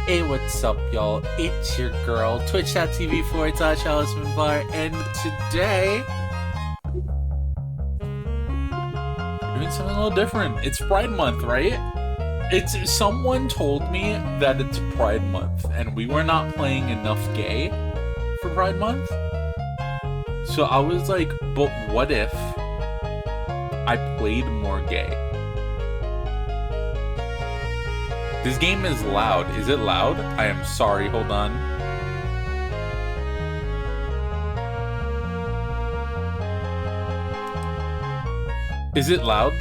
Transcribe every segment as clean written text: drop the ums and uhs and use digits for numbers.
Hey, what's up, y'all? It's your girl, twitch.tv/AlisonBar, and today we're doing something a little different. It's Pride Month, right? Someone told me that it's Pride Month, and we were not playing enough gay for Pride Month. So I was like, but what if I played more gay? This game is loud. Is it loud? I am sorry. Hold on. Is it loud?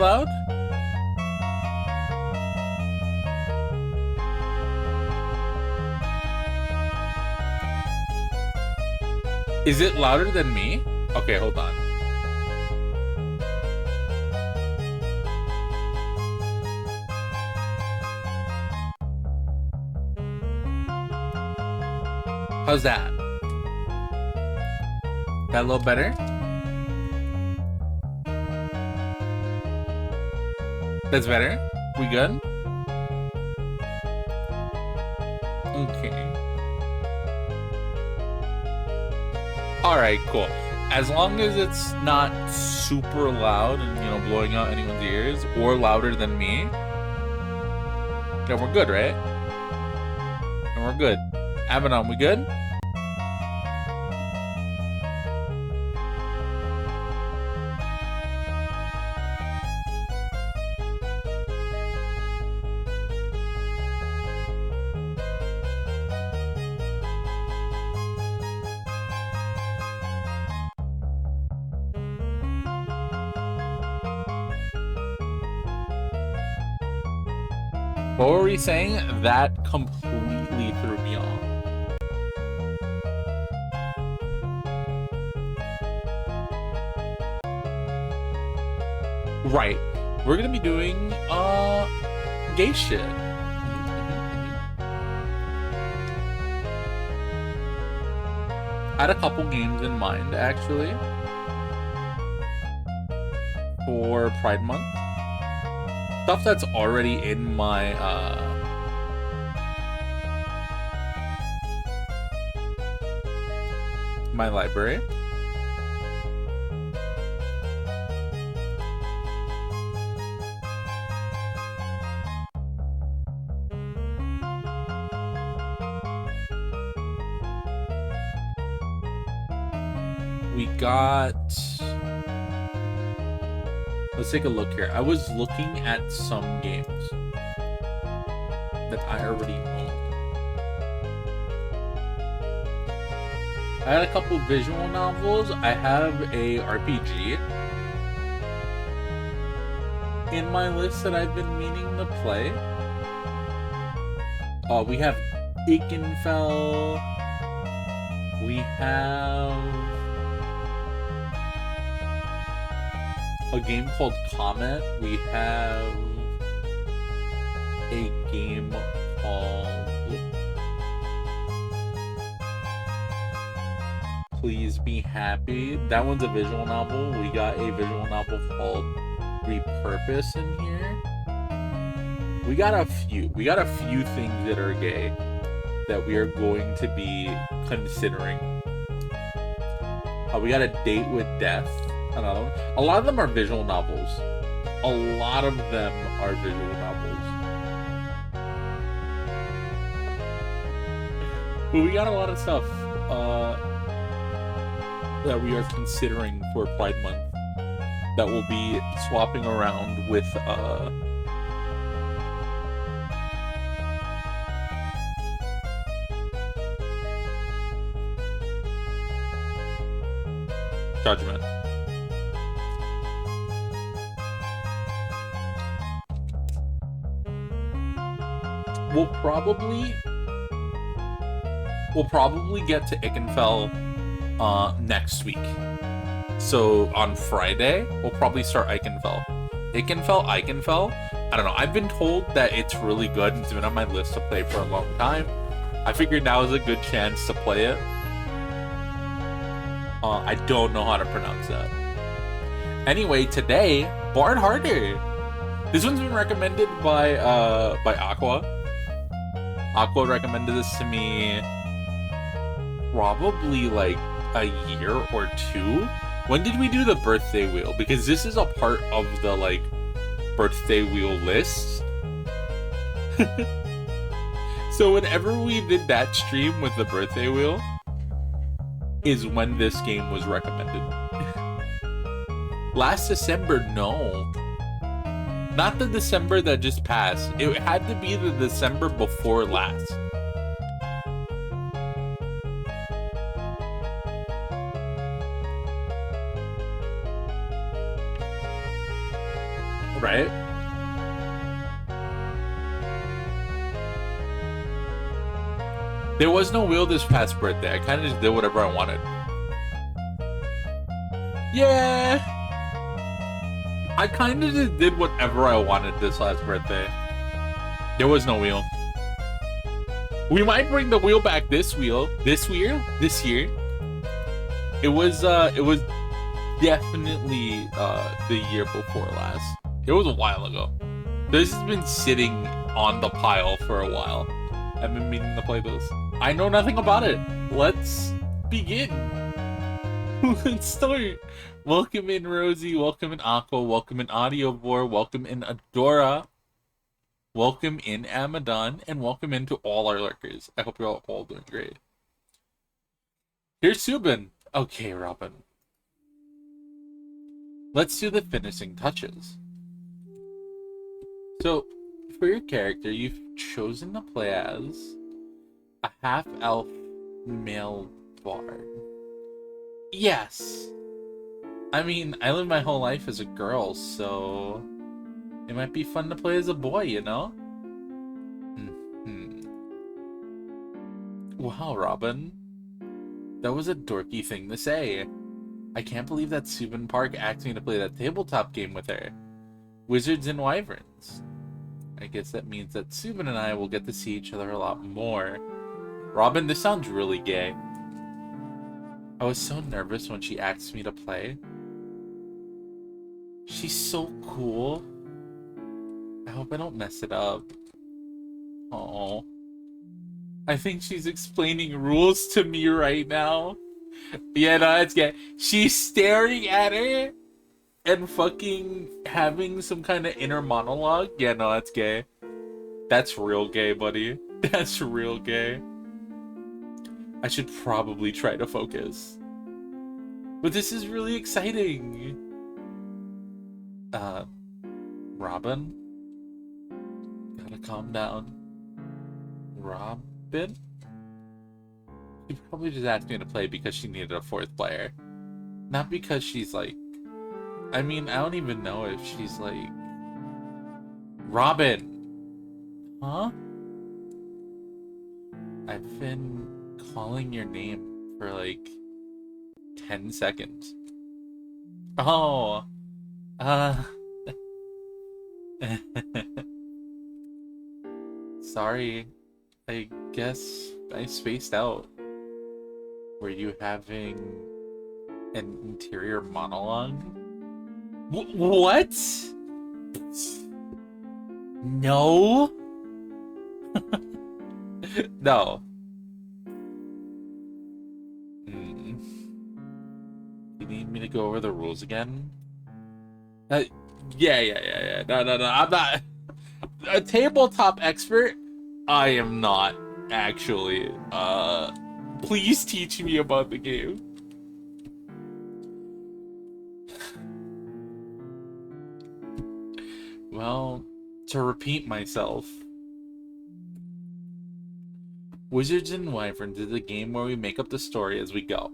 Is it louder than me? Okay, hold on. How's that? That a little better? That's better? We good? Okay. Alright, cool. As long as it's not super loud and, you know, blowing out anyone's ears or louder than me, then we're good, right? And we're good. Abaddon, we good? What were we saying? That completely threw me off. Right. We're gonna be doing gay shit. I had a couple games in mind actually for Pride Month. Stuff that's already in my my library. We got... Let's take a look here. I was looking at some games that I already owned. I had a couple visual novels. I have a RPG in my list that I've been meaning to play. We have Ikenfell. We have a game called Comet. We have a game called Please Be Happy. That one's a visual novel. We got a visual novel called Repurpose in here. We got a few things that are gay that we are going to be considering. We got A Date with Death. Another one. A lot of them are visual novels. A lot of them are visual novels. But we got a lot of stuff that we are considering for Pride Month that will be swapping around with Judgment. We'll probably get to Ikenfell next week. So on Friday, we'll probably start Ikenfell. Ikenfell. I don't know. I've been told that it's really good and it's been on my list to play for a long time. I figured now is a good chance to play it. I don't know how to pronounce that. Anyway, today, BARD Harder. This one's been recommended by Aqua. Aqua recommended this to me probably like a year or two. When did we do the birthday wheel? Because this is a part of the like birthday wheel list. So whenever we did that stream with the birthday wheel is when this game was recommended. Last December, no. Not the December that just passed. It had to be the December before last. Right? There was no wheel this past birthday. I kind of just did whatever I wanted. Yeah. I kind of just did whatever I wanted this last birthday. There was no wheel. We might bring the wheel back this year. It was definitely the year before last. It was a while ago. This has been sitting on the pile for a while. I've been meaning to play this. I know nothing about it. Let's begin. Let's start. Welcome in Rosie, welcome in Aqua, welcome in Audiobore, welcome in Adora, welcome in Amadon, and welcome into all our lurkers. I hope you're all doing great. Here's Subin. Okay, Robin. Let's do the finishing touches. So, for your character, you've chosen to play as a half-elf male bard. Yes. I mean, I lived my whole life as a girl, so it might be fun to play as a boy, you know? Wow, Robin. That was a dorky thing to say. I can't believe that Subin Park asked me to play that tabletop game with her. Wizards and Wyverns. I guess that means that Subin and I will get to see each other a lot more. Robin, this sounds really gay. I was so nervous when she asked me to play. She's so cool. I hope I don't mess it up. Oh, I think she's explaining rules to me right now. Yeah, no, that's gay. She's staring at her and fucking having some kind of inner monologue. Yeah, no, that's gay. That's real gay, buddy. That's real gay. I should probably try to focus. But this is really exciting. Robin? Gotta calm down. Robin? She probably just asked me to play because she needed a fourth player. Not because she's like... I mean, I don't even know if she's like... Robin! Huh? I've been calling your name for like 10 seconds. Oh, sorry. I guess I spaced out. Were you having an interior monologue? What? No? No. You need me to go over the rules again? Yeah. No. I'm not a tabletop expert. I am not actually. Please teach me about the game. Well, to repeat myself, Wizards and Wyverns is a game where we make up the story as we go.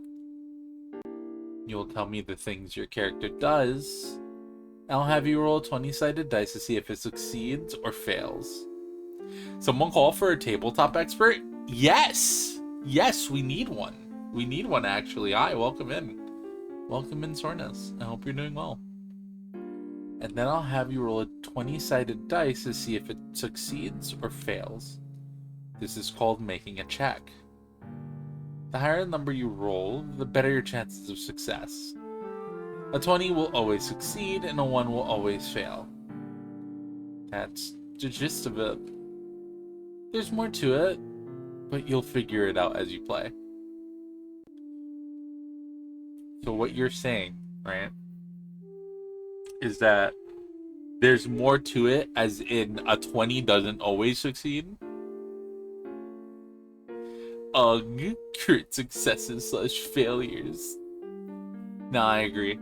You'll tell me the things your character does. I'll have you roll a 20-sided dice to see if it succeeds or fails. Someone call for a tabletop expert? Yes! Yes, we need one. We need one, actually. Hi, welcome in. Welcome in, Sornas. I hope you're doing well. And then I'll have you roll a 20-sided dice to see if it succeeds or fails. This is called making a check. The higher the number you roll, the better your chances of success. A 20 will always succeed, and a 1 will always fail. That's the gist of it. There's more to it, but you'll figure it out as you play. So what you're saying, right, is that there's more to it, as in a 20 doesn't always succeed? Ugh, crit successes slash failures. Nah, I agree.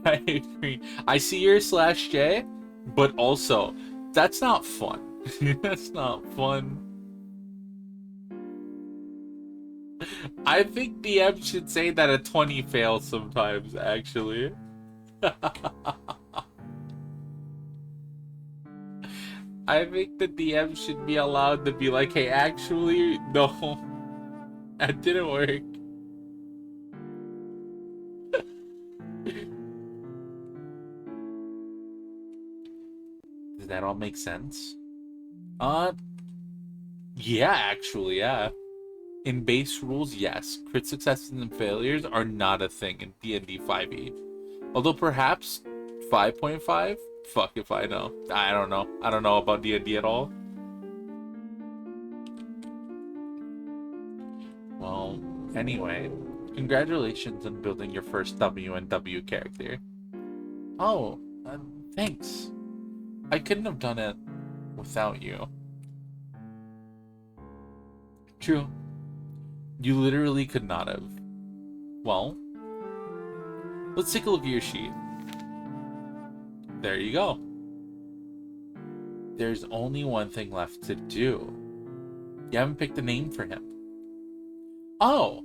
I agree. I see your slash J, but also, that's not fun. That's not fun. I think DM should say that a 20 fails sometimes, actually. I think the DM should be allowed to be like, hey, actually, no, that didn't work. Does that all make sense? Yeah, actually, yeah. In base rules, yes. Crit successes and failures are not a thing in D&D 5e. Although perhaps 5.5? Fuck if I know. I don't know. I don't know about D&D at all. Well, anyway, congratulations on building your first W and W character. Oh, thanks. I couldn't have done it without you. True. You literally could not have. Well, let's take a look at your sheet. There you go. There's only one thing left to do. You haven't picked a name for him. Oh!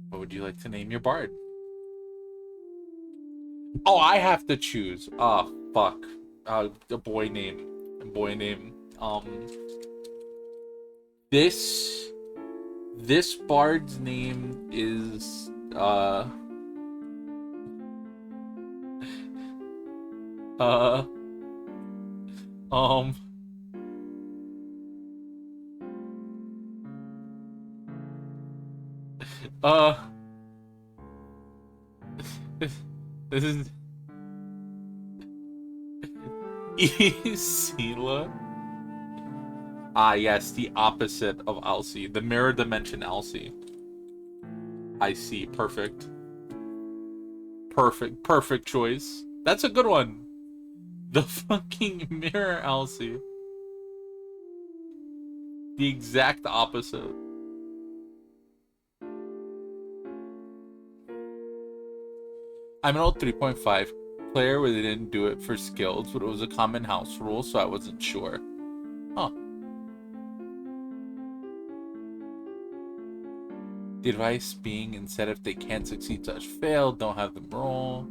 What would you like to name your bard? Oh, I have to choose. Oh, fuck. A boy name. This bard's name is, this is Isila. Ah, yes, the opposite of Alcy. The mirror dimension Alcy. I see. Perfect. Perfect choice. That's a good one. The fucking mirror Alcy. The exact opposite. I'm an old 3.5 player where they didn't do it for skills, but it was a common house rule, so I wasn't sure. Huh. The advice being, instead, if they can't succeed slash fail, don't have them roll.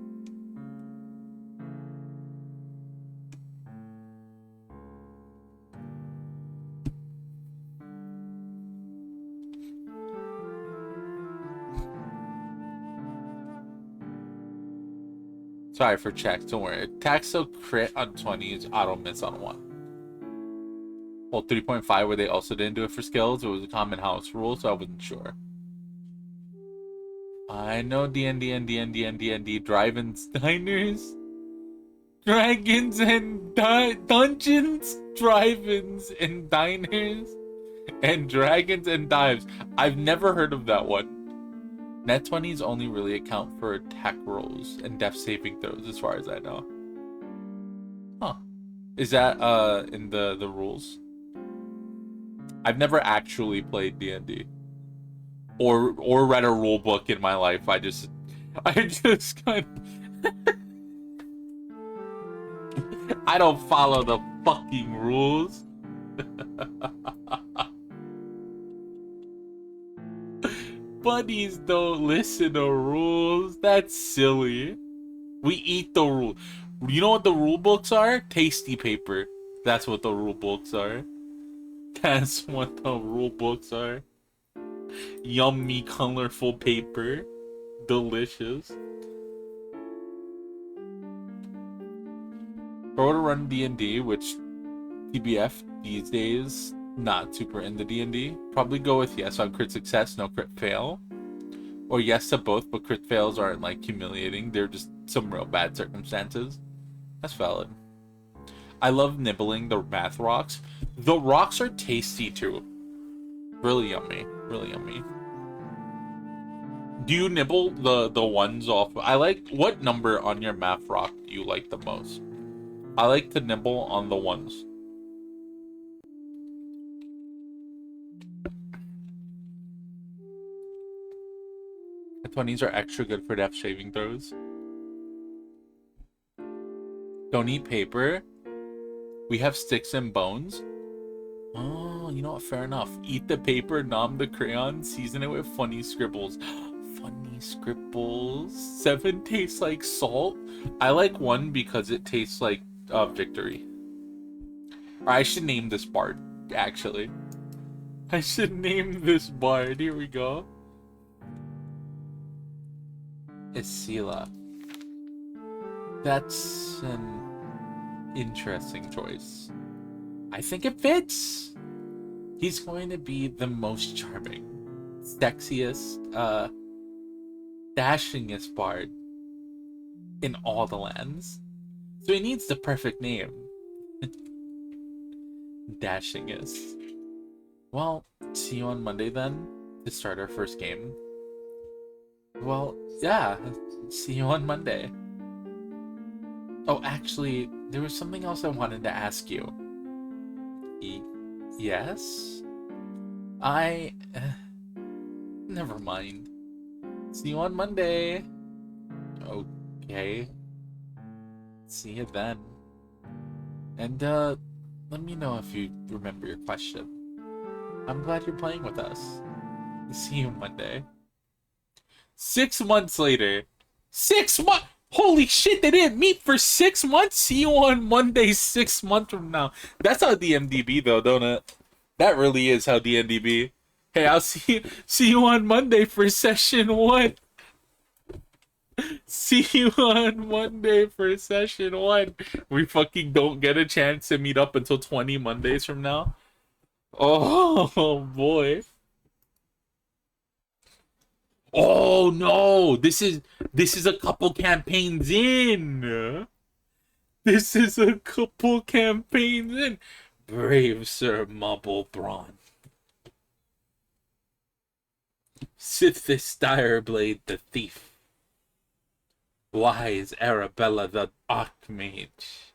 Sorry for checks, don't worry. Attack still crit on 20s, auto miss on 1. Well, 3.5 where they also didn't do it for skills, it was a common house rule, so I wasn't sure. I know D&D, drive-ins, diners, dragons and dungeons, drive-ins and diners, and dragons and dives. I've never heard of that one. Net 20s only really account for attack rolls and death saving throws, as far as I know. Huh. Is that in the rules? I've never actually played D&D. Or read a rule book in my life. I just kind of I don't follow the fucking rules. Buddies don't listen to rules. That's silly. We eat the rule. You know what the rule books are? Tasty paper. That's what the rule books are. That's what the rule books are. Yummy, colorful paper. Delicious. If I were to run D&D, which TBF these days, not super into D&D, probably go with yes on crit success, no crit fail. Or yes to both, but crit fails aren't like humiliating. They're just some real bad circumstances. That's valid. I love nibbling the math rocks. The rocks are tasty too. Really yummy. Really yummy. Do you nibble the ones off? I like, what number on your math rock do you like the most? I like to nibble on the ones. The 20s are extra good for death saving throws. Don't eat paper. We have sticks and bones. Oh, you know what? Fair enough. Eat the paper, nom the crayon, season it with funny scribbles. Funny scribbles. 7 tastes like salt. I like 1 because it tastes like victory. Or I should name this bard, actually. I should name this bard. Here we go. Isila. That's an interesting choice. I think it fits. He's going to be the most charming, sexiest, dashingest bard in all the lands. So he needs the perfect name. Dashingest. Well, see you on Monday then, to start our first game. Well, yeah, see you on Monday. Oh, actually, there was something else I wanted to ask you. Yes? Never mind. See you on Monday. Okay. See you then. And, let me know if you remember your question. I'm glad you're playing with us. See you Monday. 6 months later. 6 months! Holy shit, they didn't meet for 6 months? See you on Monday 6 months from now. That's how DMDB though, don't it? That really is how DMDB. Hey, I'll see you on Monday for session 1. See you on Monday for session 1. We fucking don't get a chance to meet up until 20 Mondays from now. Oh boy. Oh no, this is a couple campaigns in. This is a couple campaigns in. Brave Sir Mubblebrawn. Sithis Direblade the Thief. Wise Arabella the Archmage.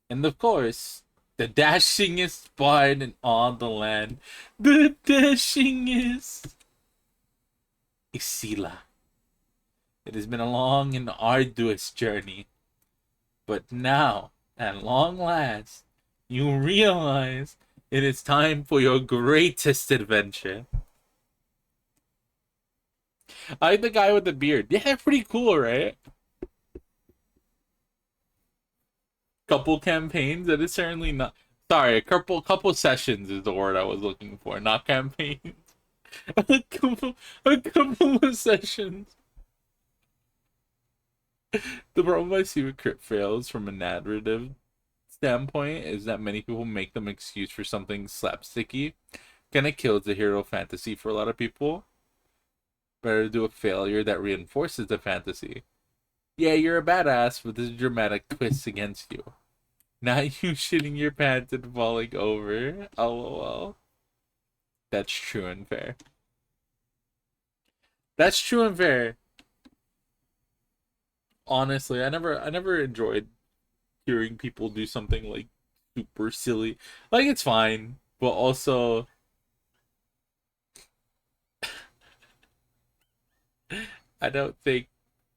And of course, the dashingest bard in all the land. The dashingest. Isila. It has been a long and arduous journey. But now, at long last, you realize it is time for your greatest adventure. I like the guy with the beard. Yeah, pretty cool, right? Couple campaigns, that is certainly not... Sorry, a couple sessions is the word I was looking for, not campaigns. a couple of sessions. The problem I see with crit fails from a narrative standpoint is that many people make them excuse for something slapsticky. Kinda kills the hero fantasy for a lot of people. Better to do a failure that reinforces the fantasy. Yeah, you're a badass, but there's a dramatic twist against you. Not you shitting your pants and falling over. LOL. That's true and fair. That's true and fair. Honestly, I never enjoyed hearing people do something like super silly. Like, it's fine, but also I don't think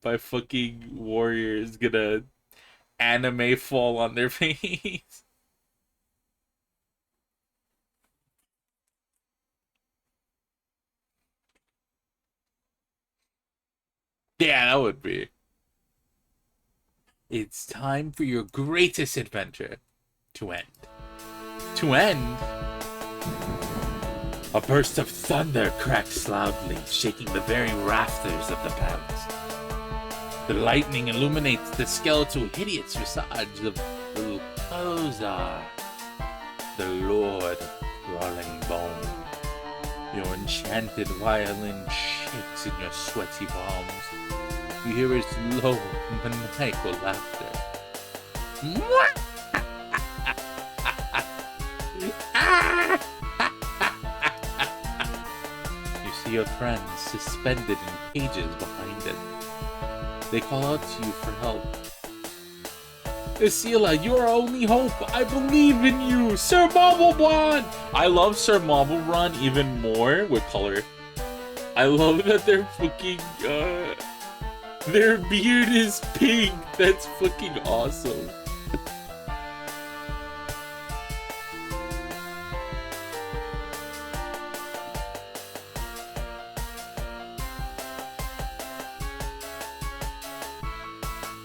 my fucking warrior is gonna anime fall on their face. Yeah, that would be. It's time for your greatest adventure to end. To end? A burst of thunder cracks loudly, shaking the very rafters of the palace. The lightning illuminates the skeletal, hideous visage of Ulkozar, the Lord of Crawling Bone. Your enchanted violin shakes in your sweaty palms. You hear his low, maniacal laughter. see your friends suspended in cages behind it. They call out to you for help. Isila, you are our only hope. I believe in you, Sir Mobbleblonde. I love Sir Mobbleblonde even more with color. I love that they're fucking, their beard is pink. That's fucking awesome.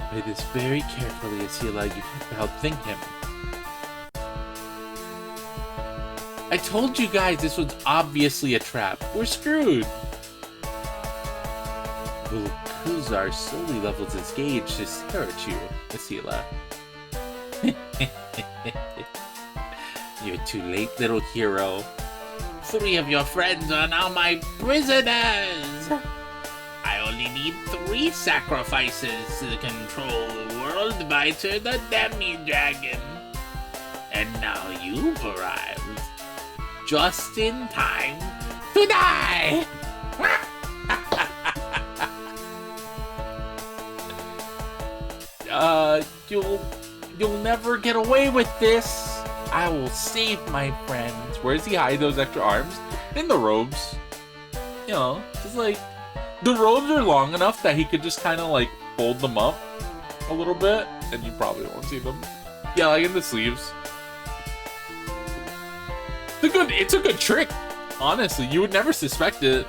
Play this very carefully, Isila. You have to outthink him. I told you guys this was obviously a trap. We're screwed. Kuzar slowly levels his gauge to stare at you, Isila. You're too late, little hero. 3 of your friends are now my prisoners. I only need 3 sacrifices to control the world biter, the demi-dragon. And now you've arrived. Just in time to die! You'll never get away with this. I will save my friends. Where does he hide those extra arms? In the robes. You know, just like, the robes are long enough that he could just kind of like fold them up a little bit, and you probably won't see them. Yeah, like in the sleeves. It's a good trick. Honestly, you would never suspect it.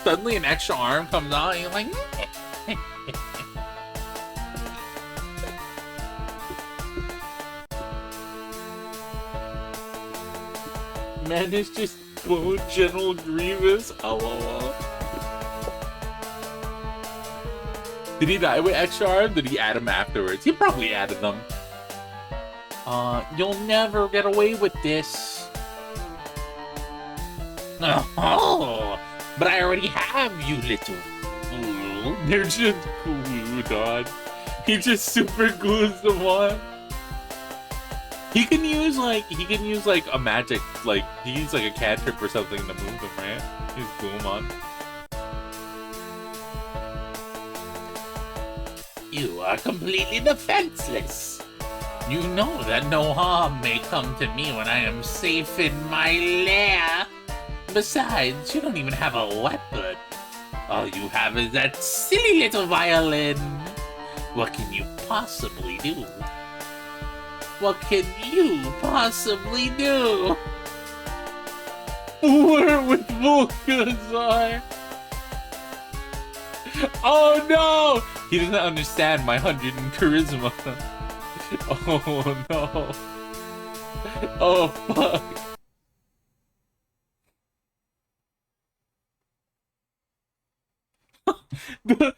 Suddenly an extra arm comes out and you're like, man, it's just Bone General Grievous. LOL. Did he die with extra arm? Did he add them afterwards? He probably added them. You'll never get away with this. Oh, but I already have, you little fool. They're just glued on. He just super glues them on. He can use like a magic, like he used like a cantrip or something to move them, right? He just glue them on. You are completely defenseless. You know that no harm may come to me when I am safe in my lair. Besides, you don't even have a weapon. All you have is that silly little violin. What can you possibly do? What can you possibly do? War with Volkazar. Oh no! He doesn't understand my 100 in charisma. Oh no. Oh fuck. the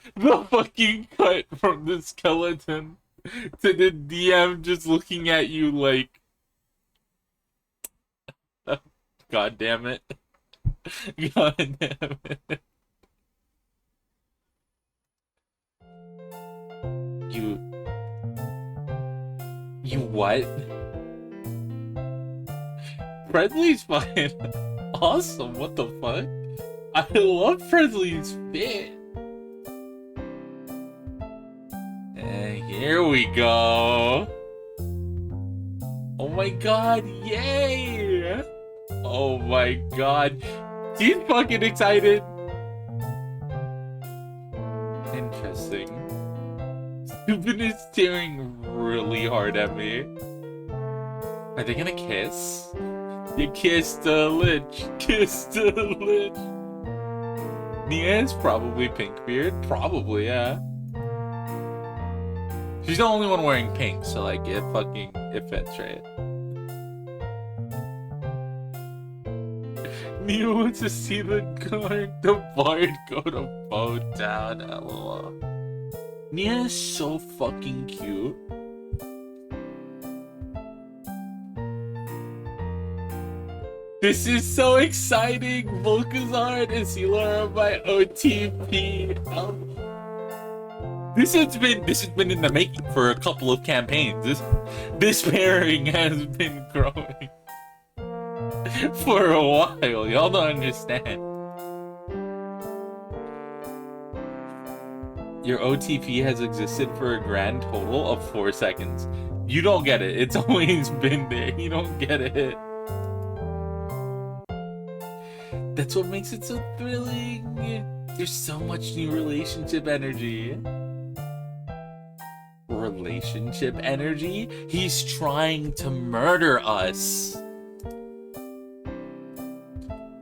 fucking cut from the skeleton to the DM just looking at you like, God damn it. God damn it. You what? Presley's fucking awesome, what the fuck? I love Presley's fit. And here we go. Oh my god, yay! Oh my god. She's fucking excited. Interesting. Stupid is staring really hard at me. Are they gonna kiss? You kissed a lich. Kissed a lich. Nia is probably Pinkbeard. Probably, yeah. She's the only one wearing pink, so like it fits, right? Nia wants to see the bard go to Bowtown, LOL. Nia is so fucking cute. This is so exciting! Volkazar and Sealer are my OTP. This has been in the making for a couple of campaigns. This pairing has been growing for a while. Y'all don't understand. Your OTP has existed for a grand total of 4 seconds. You don't get it. It's always been there. You don't get it. That's what makes it so thrilling. There's so much new relationship energy. Relationship energy? He's trying to murder us.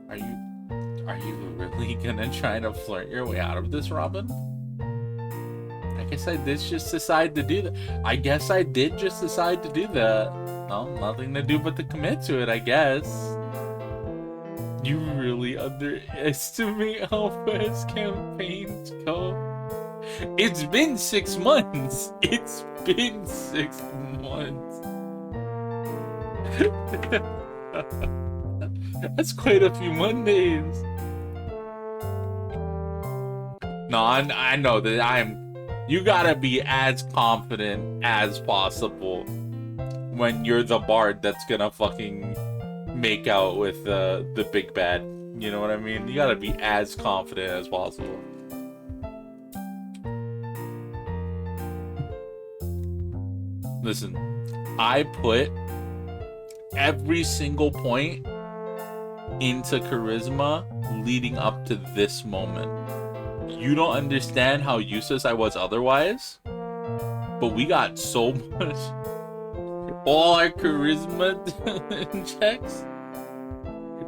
Are you really gonna try to flirt your way out of this, Robin? I guess I did just decide to do that. I guess I did just decide to do that. Well, nothing to do but to commit to it, I guess. You really underestimate how fast campaigns go. It's been 6 months. It's been 6 months. That's quite a few Mondays. No, I know that you gotta be as confident as possible when you're the bard that's gonna fucking make out with the big bad. You know what I mean? You gotta be as confident as possible. Listen, I put every single point into charisma leading up to this moment. You don't understand how useless I was otherwise, but we got so much. All our charisma checks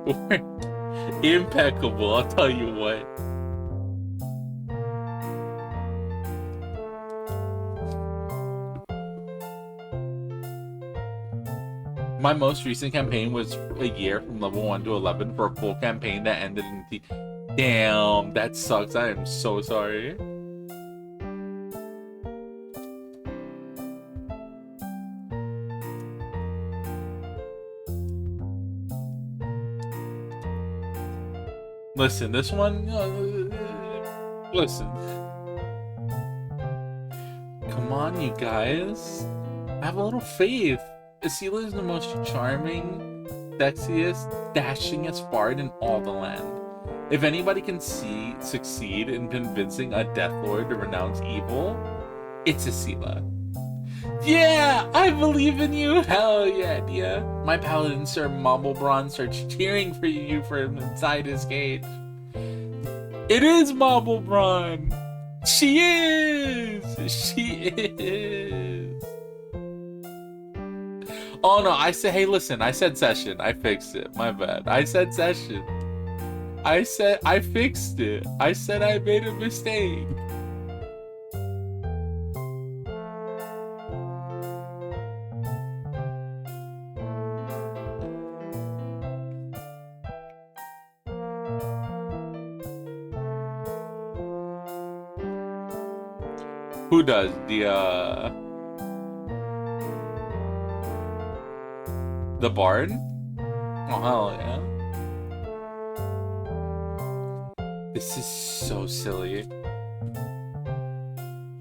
were impeccable, I'll tell you what. My most recent campaign was a year from level 1 to 11 for a full campaign that ended in Damn, that sucks. I am so sorry. Listen, this one... listen. Come on, you guys. Have a little faith. Asila is the most charming, sexiest, dashingest bard in all the land. If anybody can succeed in convincing a Death Lord to renounce evil, it's Asila. Yeah, I believe in you. Hell yeah, Dia. My paladin, Sir Maublebron, starts cheering for you from inside his cage. It is Maublebron. She is. She is. Oh no, I said, hey, listen, I said session. I fixed it. My bad. I said session. I said I fixed it. I said I made a mistake. Who does the bard? Oh hell yeah. This is so silly.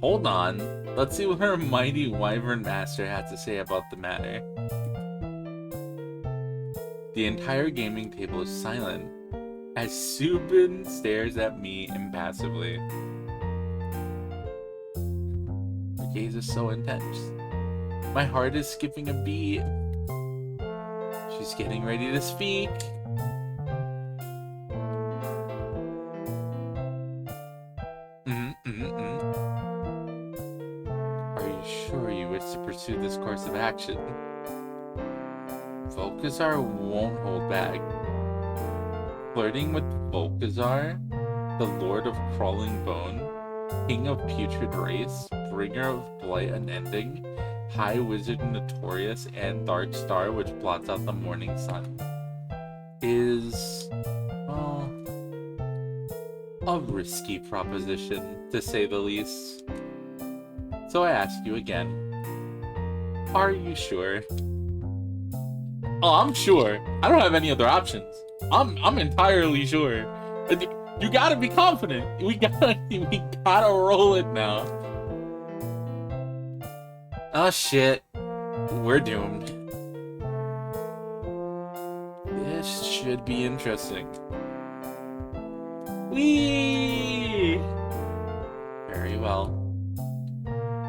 Hold on. Let's see what her mighty wyvern master has to say about the matter. The entire gaming table is silent as Subin stares at me impassively. Her gaze is so intense. My heart is skipping a beat. She's getting ready to speak. Are you sure you wish to pursue this course of action? Volkazar won't hold back. Flirting with Volkazar, the Lord of Crawling Bone, King of Putrid Race, Bringer of Blight Unending, High Wizard Notorious, and Dark Star, which blots out the morning sun, is, well, a risky proposition, to say the least. So I ask you again, are you sure? Oh, I'm sure. I don't have any other options. I'm entirely sure. You gotta be confident. We gotta roll it now. Oh shit. We're doomed. This should be interesting. Whee! Very well.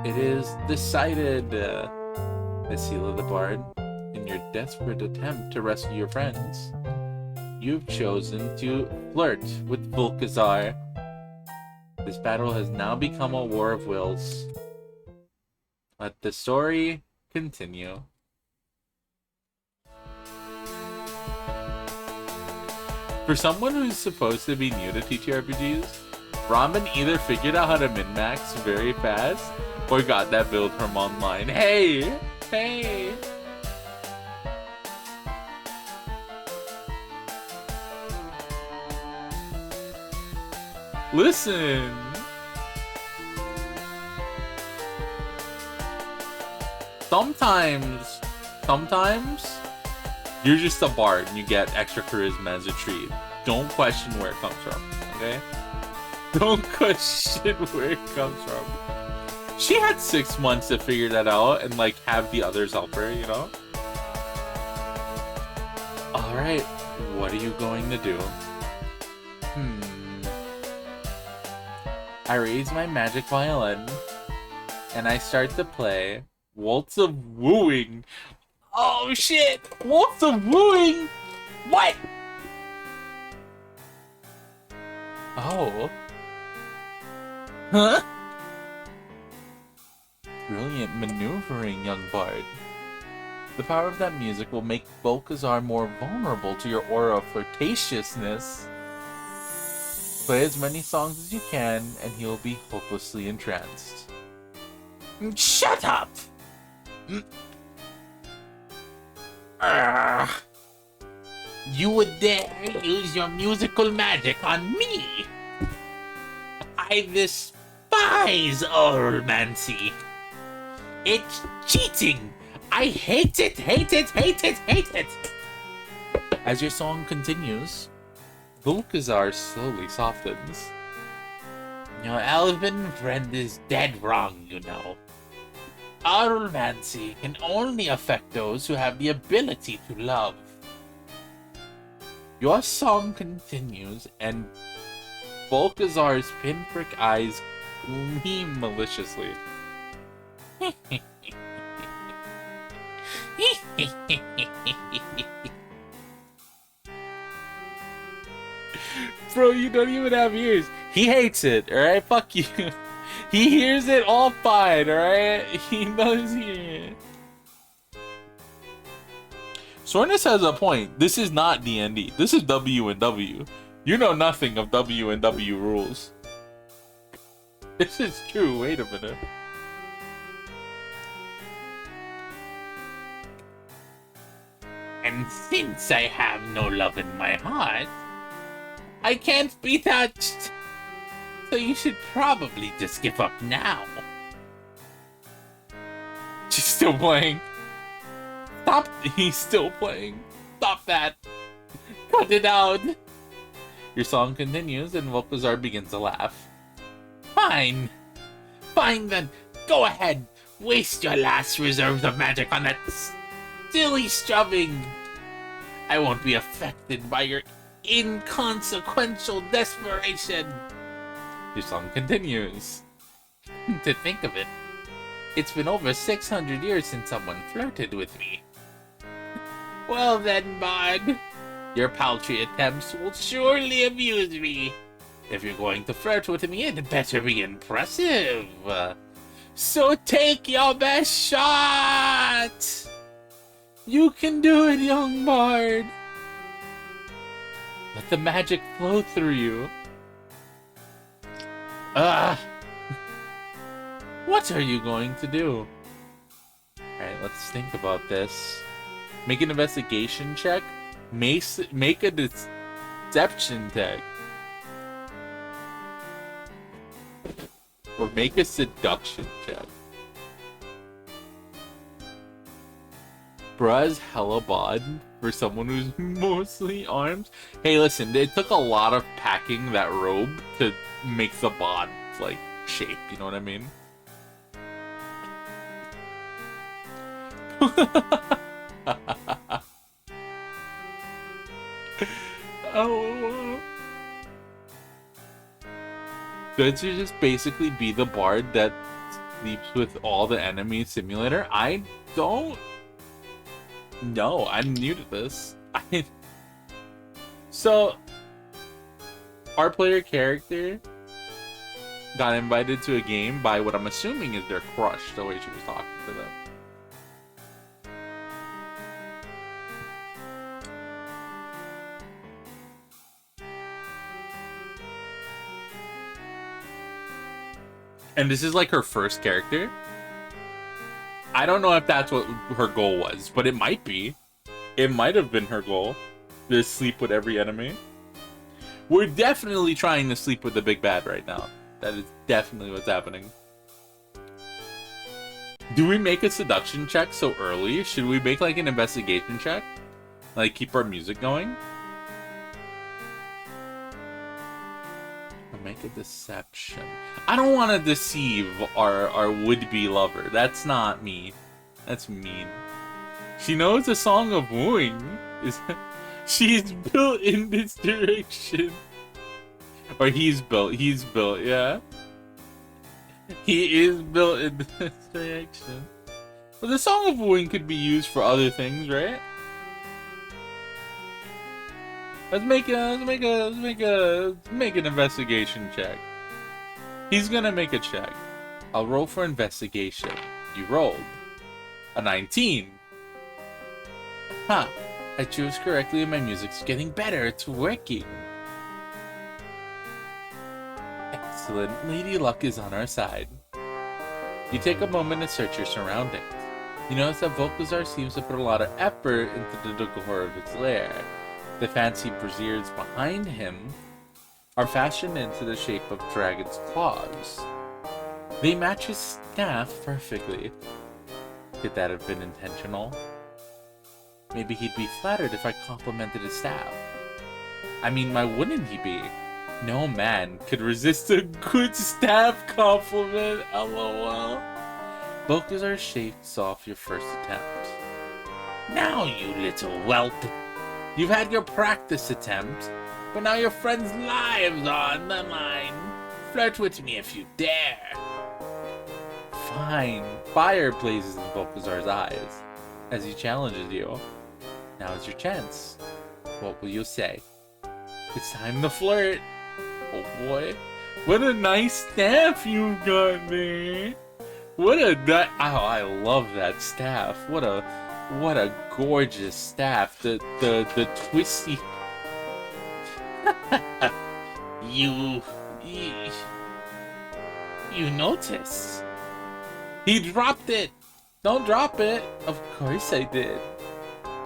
It is decided, Asila the Bard. In your desperate attempt to rescue your friends, you've chosen to flirt with Volkazar. This battle has now become a war of wills. Let the story continue. For someone who's supposed to be new to TTRPGs, Ramen either figured out how to min-max very fast or got that build from online. Hey! Hey! Listen! Sometimes, you're just a bard and you get extra charisma as a treat. Don't question where it comes from, okay? Don't question where it comes from. She had 6 months to figure that out and, like, have the others help her, you know? Alright, what are you going to do? I raise my magic violin, and I start to play Waltz of Wooing. Oh shit! Waltz of Wooing! What? Oh. Huh? Brilliant maneuvering, young bard. The power of that music will make Volkazar more vulnerable to your aura of flirtatiousness. Play as many songs as you can, and he will be hopelessly entranced. Shut up! You would dare use your musical magic on me? I despise Oromancy. It's cheating! I hate it, hate it, hate it, hate it! As your song continues, Volkazar slowly softens. Your elven friend is dead wrong, you know. Aromancy can only affect those who have the ability to love. Your song continues, and Volkazar's pinprick eyes gleam maliciously. Bro, you don't even have ears. He hates it, alright? Fuck you. He hears it all fine, alright? He knows it. Sornus has a point. This is not D&D. This is W&W. You know nothing of W&W rules. This is true. Wait a minute. And since I have no love in my heart, I can't be touched. So you should probably just give up now. She's still playing. Stop. He's still playing. Stop that. Cut it out. Your song continues and Volkazar begins to laugh. Fine. Fine then. Go ahead. Waste your last reserves of magic on that silly strubbing. I won't be affected by your inconsequential desperation. Your song continues. To think of it, it's been over 600 years since someone flirted with me. Well then, Bard, your paltry attempts will surely amuse me. If you're going to flirt with me, it better be impressive. So take your best shot! You can do it, young Bard. Let the magic flow through you. What are you going to do? Alright, let's think about this. Make an investigation check. Make a deception check. Or make a seduction check. Bruh's hella bod for someone who's mostly arms. Hey, listen, it took a lot of packing that robe to make the bod, like, shape, you know what I mean? Oh. Does it just basically be the bard that sleeps with all the enemy simulator? I don't know. I'm new to this. So, our player character got invited to a game by what I'm assuming is their crush, the way she was talking to them. And this is like her first character. I don't know if that's what her goal was, but it might be. It might have been her goal to sleep with every enemy. We're definitely trying to sleep with the big bad right now. That is definitely what's happening. Do we make a seduction check so early? Should we make like an investigation check? Like keep our music going? Or make a deception. I don't want to deceive our would-be lover. That's not me. That's mean. She knows a song of wooing. She's built in this direction. Or he's built, yeah. He is built in this direction. But the song of wooing could be used for other things, right? Let's make an investigation check. He's gonna make a check. I'll roll for investigation. You rolled a 19. Huh. I chose correctly and my music's getting better. It's working. Excellent. Lady Luck is on our side. You take a moment to search your surroundings. You notice that Volkazar seems to put a lot of effort into the decor of its lair. The fancy braziers behind him are fashioned into the shape of dragon's claws. They match his staff perfectly. Could that have been intentional? Maybe he'd be flattered if I complimented his staff. I mean, why wouldn't he be? No man could resist a good staff compliment, lol. Volkazar shakes off your first attempt. Now, you little whelp. You've had your practice attempt, but now your friends' lives are on the line. Flirt with me if you dare. Fine. Fire blazes in Volkazar's eyes as he challenges you. Now's your chance. What will you say? It's time to flirt. Oh boy. What a nice staff you've got there. What a oh, I love that staff. What a gorgeous staff. The twisty You notice. He dropped it. Don't drop it. Of course I did.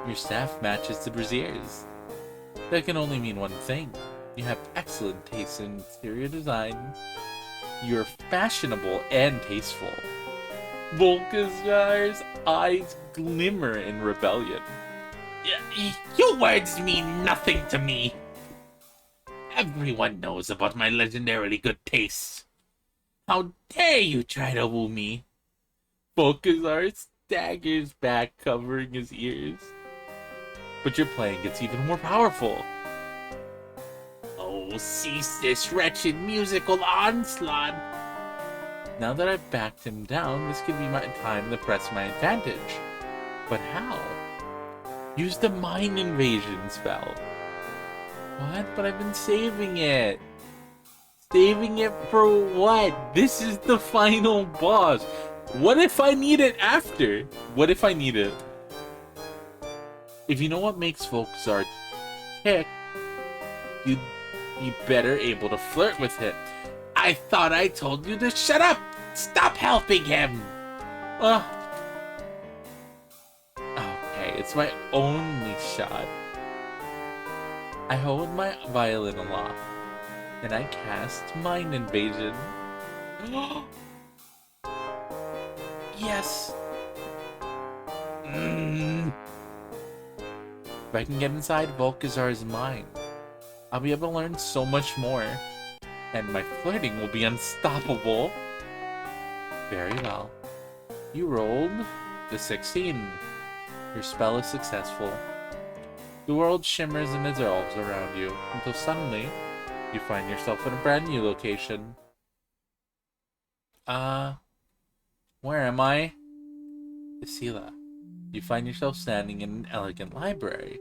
Your staff matches the braziers. That can only mean one thing. You have excellent taste in interior design. You're fashionable and tasteful. Volkazar's eyes glimmer in rebellion. Your words mean nothing to me. Everyone knows about my legendarily good taste. How dare you try to woo me? Volkazar staggers back, covering his ears. But your plan gets even more powerful. Oh, cease this wretched musical onslaught. Now that I've backed him down, this could be my time to press my advantage. But how? Use the mind invasion spell. What? But I've been saving it. Saving it for what? This is the final boss. What if I need it after? What if I need it? If you know what makes Volkazar tick, you'd be better able to flirt with him. I thought I told you to shut up! Stop helping him! Okay, it's my only shot. I hold my violin aloft, and I cast Mind Invasion. Yes! If I can get inside Volkazar's mind, I'll be able to learn so much more, and my flirting will be unstoppable. Very well. You rolled the 16. Your spell is successful. The world shimmers and dissolves around you, until suddenly, you find yourself in a brand new location. Where am I? Isila. You find yourself standing in an elegant library.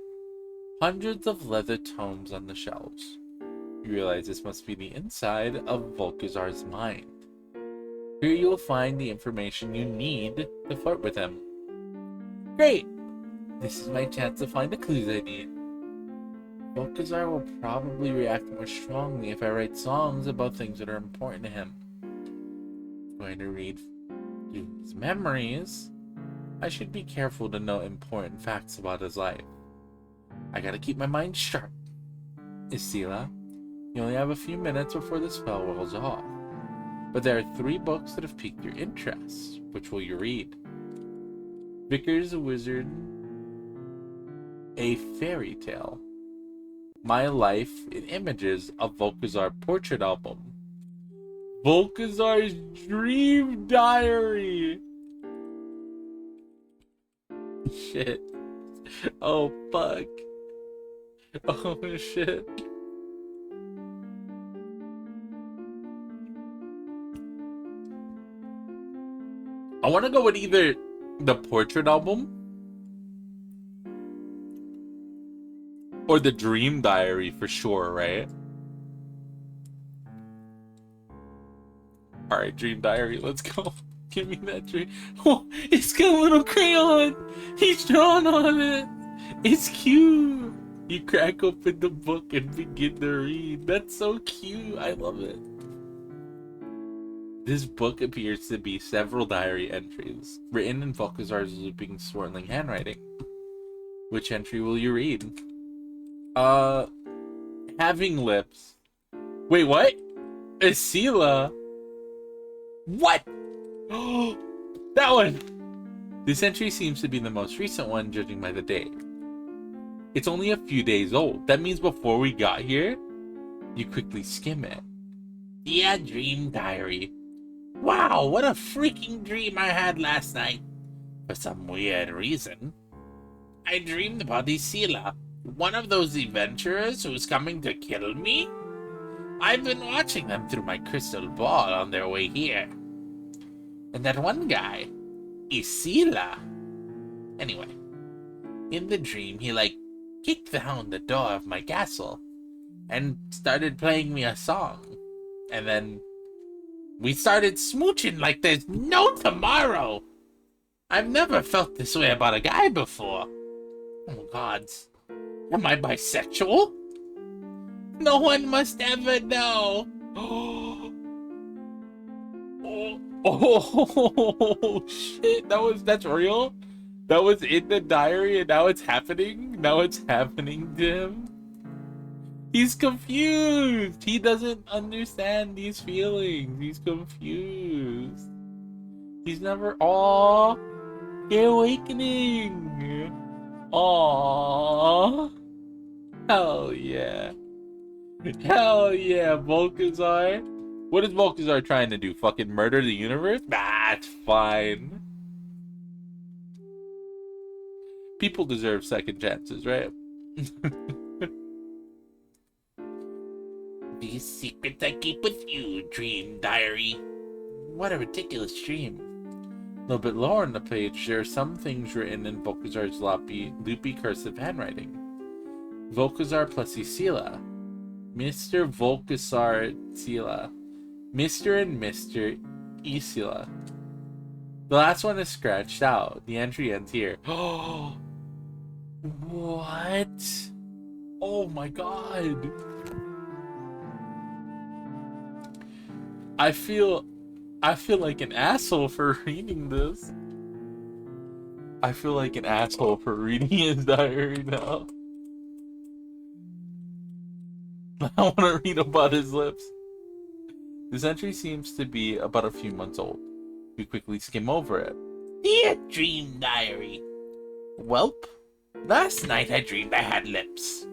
Hundreds of leather tomes on the shelves. You realize this must be the inside of Volkazar's mind. Here you will find the information you need to flirt with him. Great! This is my chance to find the clues I need. Volkazar will probably react more strongly if I write songs about things that are important to him. I'm going to read his memories. I should be careful to know important facts about his life. I gotta keep my mind sharp. Isila, you only have a few minutes before the spell wears off. But there are 3 books that have piqued your interest. Which will you read? Vickers the Wizard, A Fairy Tale, My Life in Images, a Volkazar portrait album, Volkazar's Dream Diary. Shit. Oh, fuck. Oh, shit. I want to go with either the portrait album or the Dream Diary for sure, right? Alright, Dream Diary, let's go. Give me that dream. Oh, it's got a little crayon. He's drawn on it. It's cute. You crack open the book and begin to read. That's so cute. I love it. This book appears to be several diary entries, written in Volkazar's looping, swirling handwriting. Which entry will you read? Having lips. Wait, what? Isila? What? Oh, that one! This entry seems to be the most recent one, judging by the date. It's only a few days old. That means before we got here, you quickly skim it. Dear Dream Diary. Wow, what a freaking dream I had last night. For some weird reason, I dreamed about Isila, one of those adventurers who's coming to kill me. I've been watching them through my crystal ball on their way here. And that one guy, Isila. Anyway, in the dream, he kicked down the door of my castle and started playing me a song. And then we started smooching like there's no tomorrow. I've never felt this way about a guy before. Oh, gods. Am I bisexual? No one must ever know. Oh, shit. That's real? That was in the diary and now it's happening? Now it's happening to him? He's confused. He doesn't understand these feelings. He's confused. He's never... Aww. You're awakening. Aww. Hell yeah. Hell yeah, Volkazar. What is Volkazar trying to do? Fucking murder the universe? Nah, it's fine. People deserve second chances, right? These secrets I keep with you, Dream Diary. What a ridiculous dream. A little bit lower on the page, there are some things written in Volkazar's loopy cursive handwriting. Volkazar plus Isila. Mr. Volkazar Isila. Mr. and Mr. Isila. The last one is scratched out. The entry ends here. Oh, what? Oh my god. I feel like an asshole for reading this. I feel like an asshole for reading his diary now. I want to read about his lips. This entry seems to be about a few months old. You quickly skim over it. Dear Dream Diary. Welp, last night I dreamed I had lips.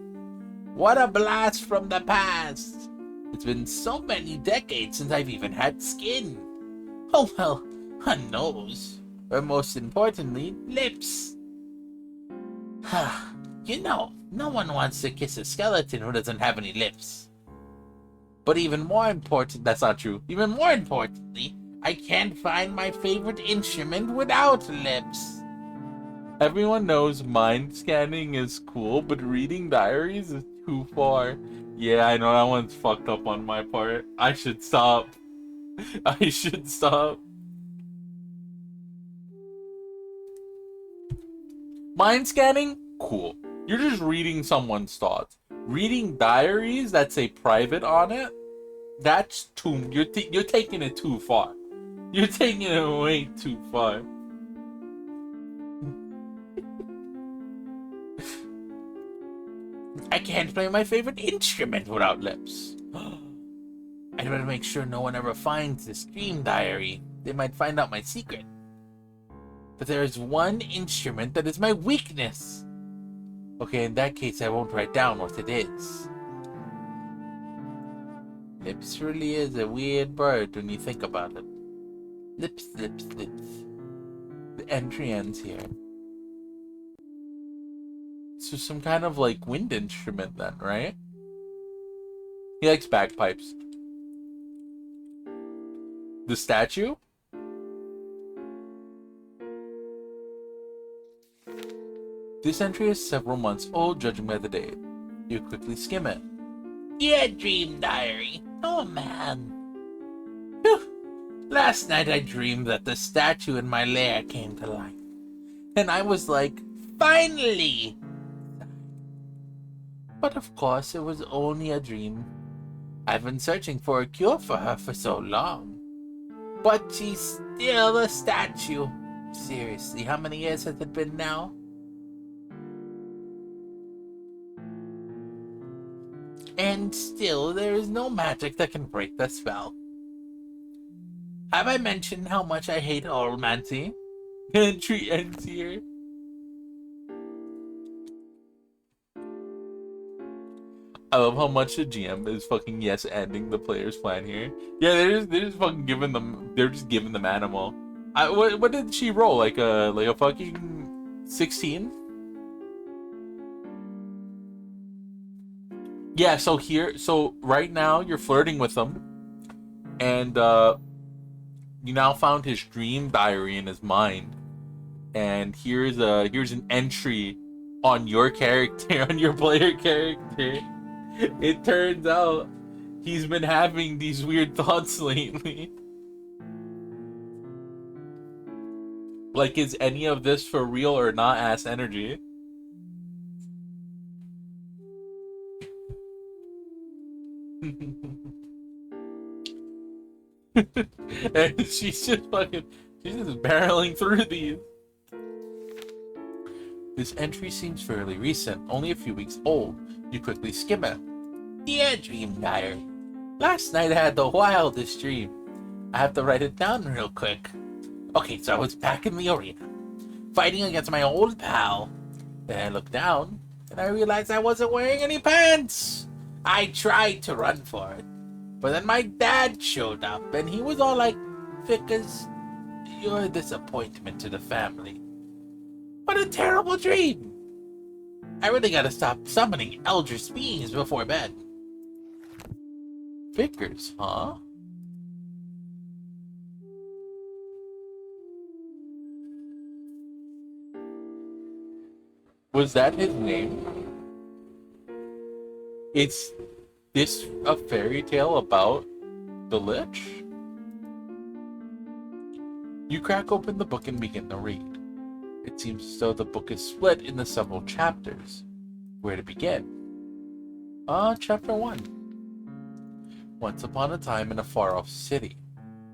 What a blast from the past. It's been so many decades since I've even had skin. Oh well, a nose. Or most importantly, lips. You know, no one wants to kiss a skeleton who doesn't have any lips. But even more important, that's not true. Even more importantly, I can't find my favorite instrument without lips. Everyone knows mind scanning is cool, but reading diaries is too far. Yeah, I know that one's fucked up on my part. I should stop. I should stop. Mind scanning? Cool. You're just reading someone's thoughts. Reading diaries that say private on it? That's too... You're taking it too far. You're taking it way too far. I can't play my favorite instrument without lips. I'd better make sure no one ever finds this dream diary. They might find out my secret. But there is one instrument that is my weakness. Okay, in that case, I won't write down what it is. Lips really is a weird bird when you think about it. Lips, lips, lips. The entry ends here. So some kind of like wind instrument then, right? He likes bagpipes. The statue? This entry is several months old, judging by the date. You quickly skim it. Yeah, dream diary. Oh man. Whew. Last night I dreamed that the statue in my lair came to life. And I was like, finally! But of course, it was only a dream. I've been searching for a cure for her for so long. But she's still a statue. Seriously, how many years has it been now? And still, there is no magic that can break the spell. Have I mentioned how much I hate oromancy? Entry ends here. I love how much the GM is fucking yes ending the player's plan here. Yeah, they're just fucking giving them. They're just giving them animal. What did she roll? Like a fucking 16? Yeah. So right now you're flirting with him, and you now found his dream diary in his mind, and here's an entry on your character, on your player character. It turns out he's been having these weird thoughts lately. Like, is any of this for real or not ass energy? And she's just barreling through these. This entry seems fairly recent, only a few weeks old. You quickly skim it. Dear Dream Diary, last night I had the wildest dream. I have to write it down real quick. Okay, so I was back in the arena, fighting against my old pal. Then I looked down, and I realized I wasn't wearing any pants. I tried to run for it, but then my dad showed up, and he was all like, Vickers, you're a disappointment to the family. What a terrible dream! I really gotta stop summoning eldritch beings before bed. Vickers, huh? Was that his name? Is this a fairy tale about the Lich? You crack open the book and begin to read. It seems as though the book is split into several chapters. Where to begin? Chapter 1. Once upon a time in a far-off city,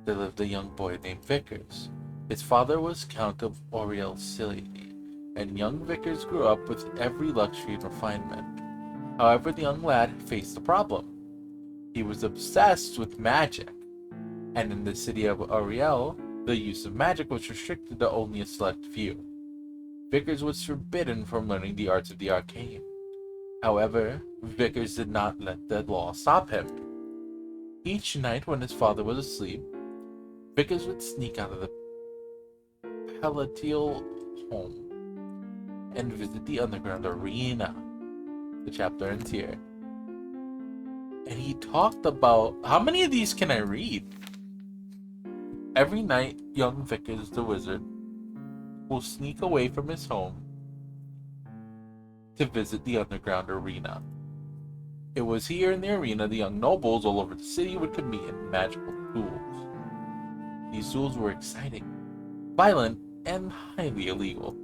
there lived a young boy named Vickers. His father was Count of Oriel Silly, and young Vickers grew up with every luxury and refinement. However, the young lad faced a problem. He was obsessed with magic, and in the city of Oriel, the use of magic was restricted to only a select few. Vickers was forbidden from learning the arts of the arcane. However, Vickers did not let the law stop him. Each night when his father was asleep, Vickers would sneak out of the palatial home and visit the underground arena. The chapter ends here. And he talked about... How many of these can I read? Every night, young Vickers the wizard will sneak away from his home to visit the underground arena. It was here in the arena the young nobles all over the city would compete in magical duels. These duels were exciting, violent, and highly illegal.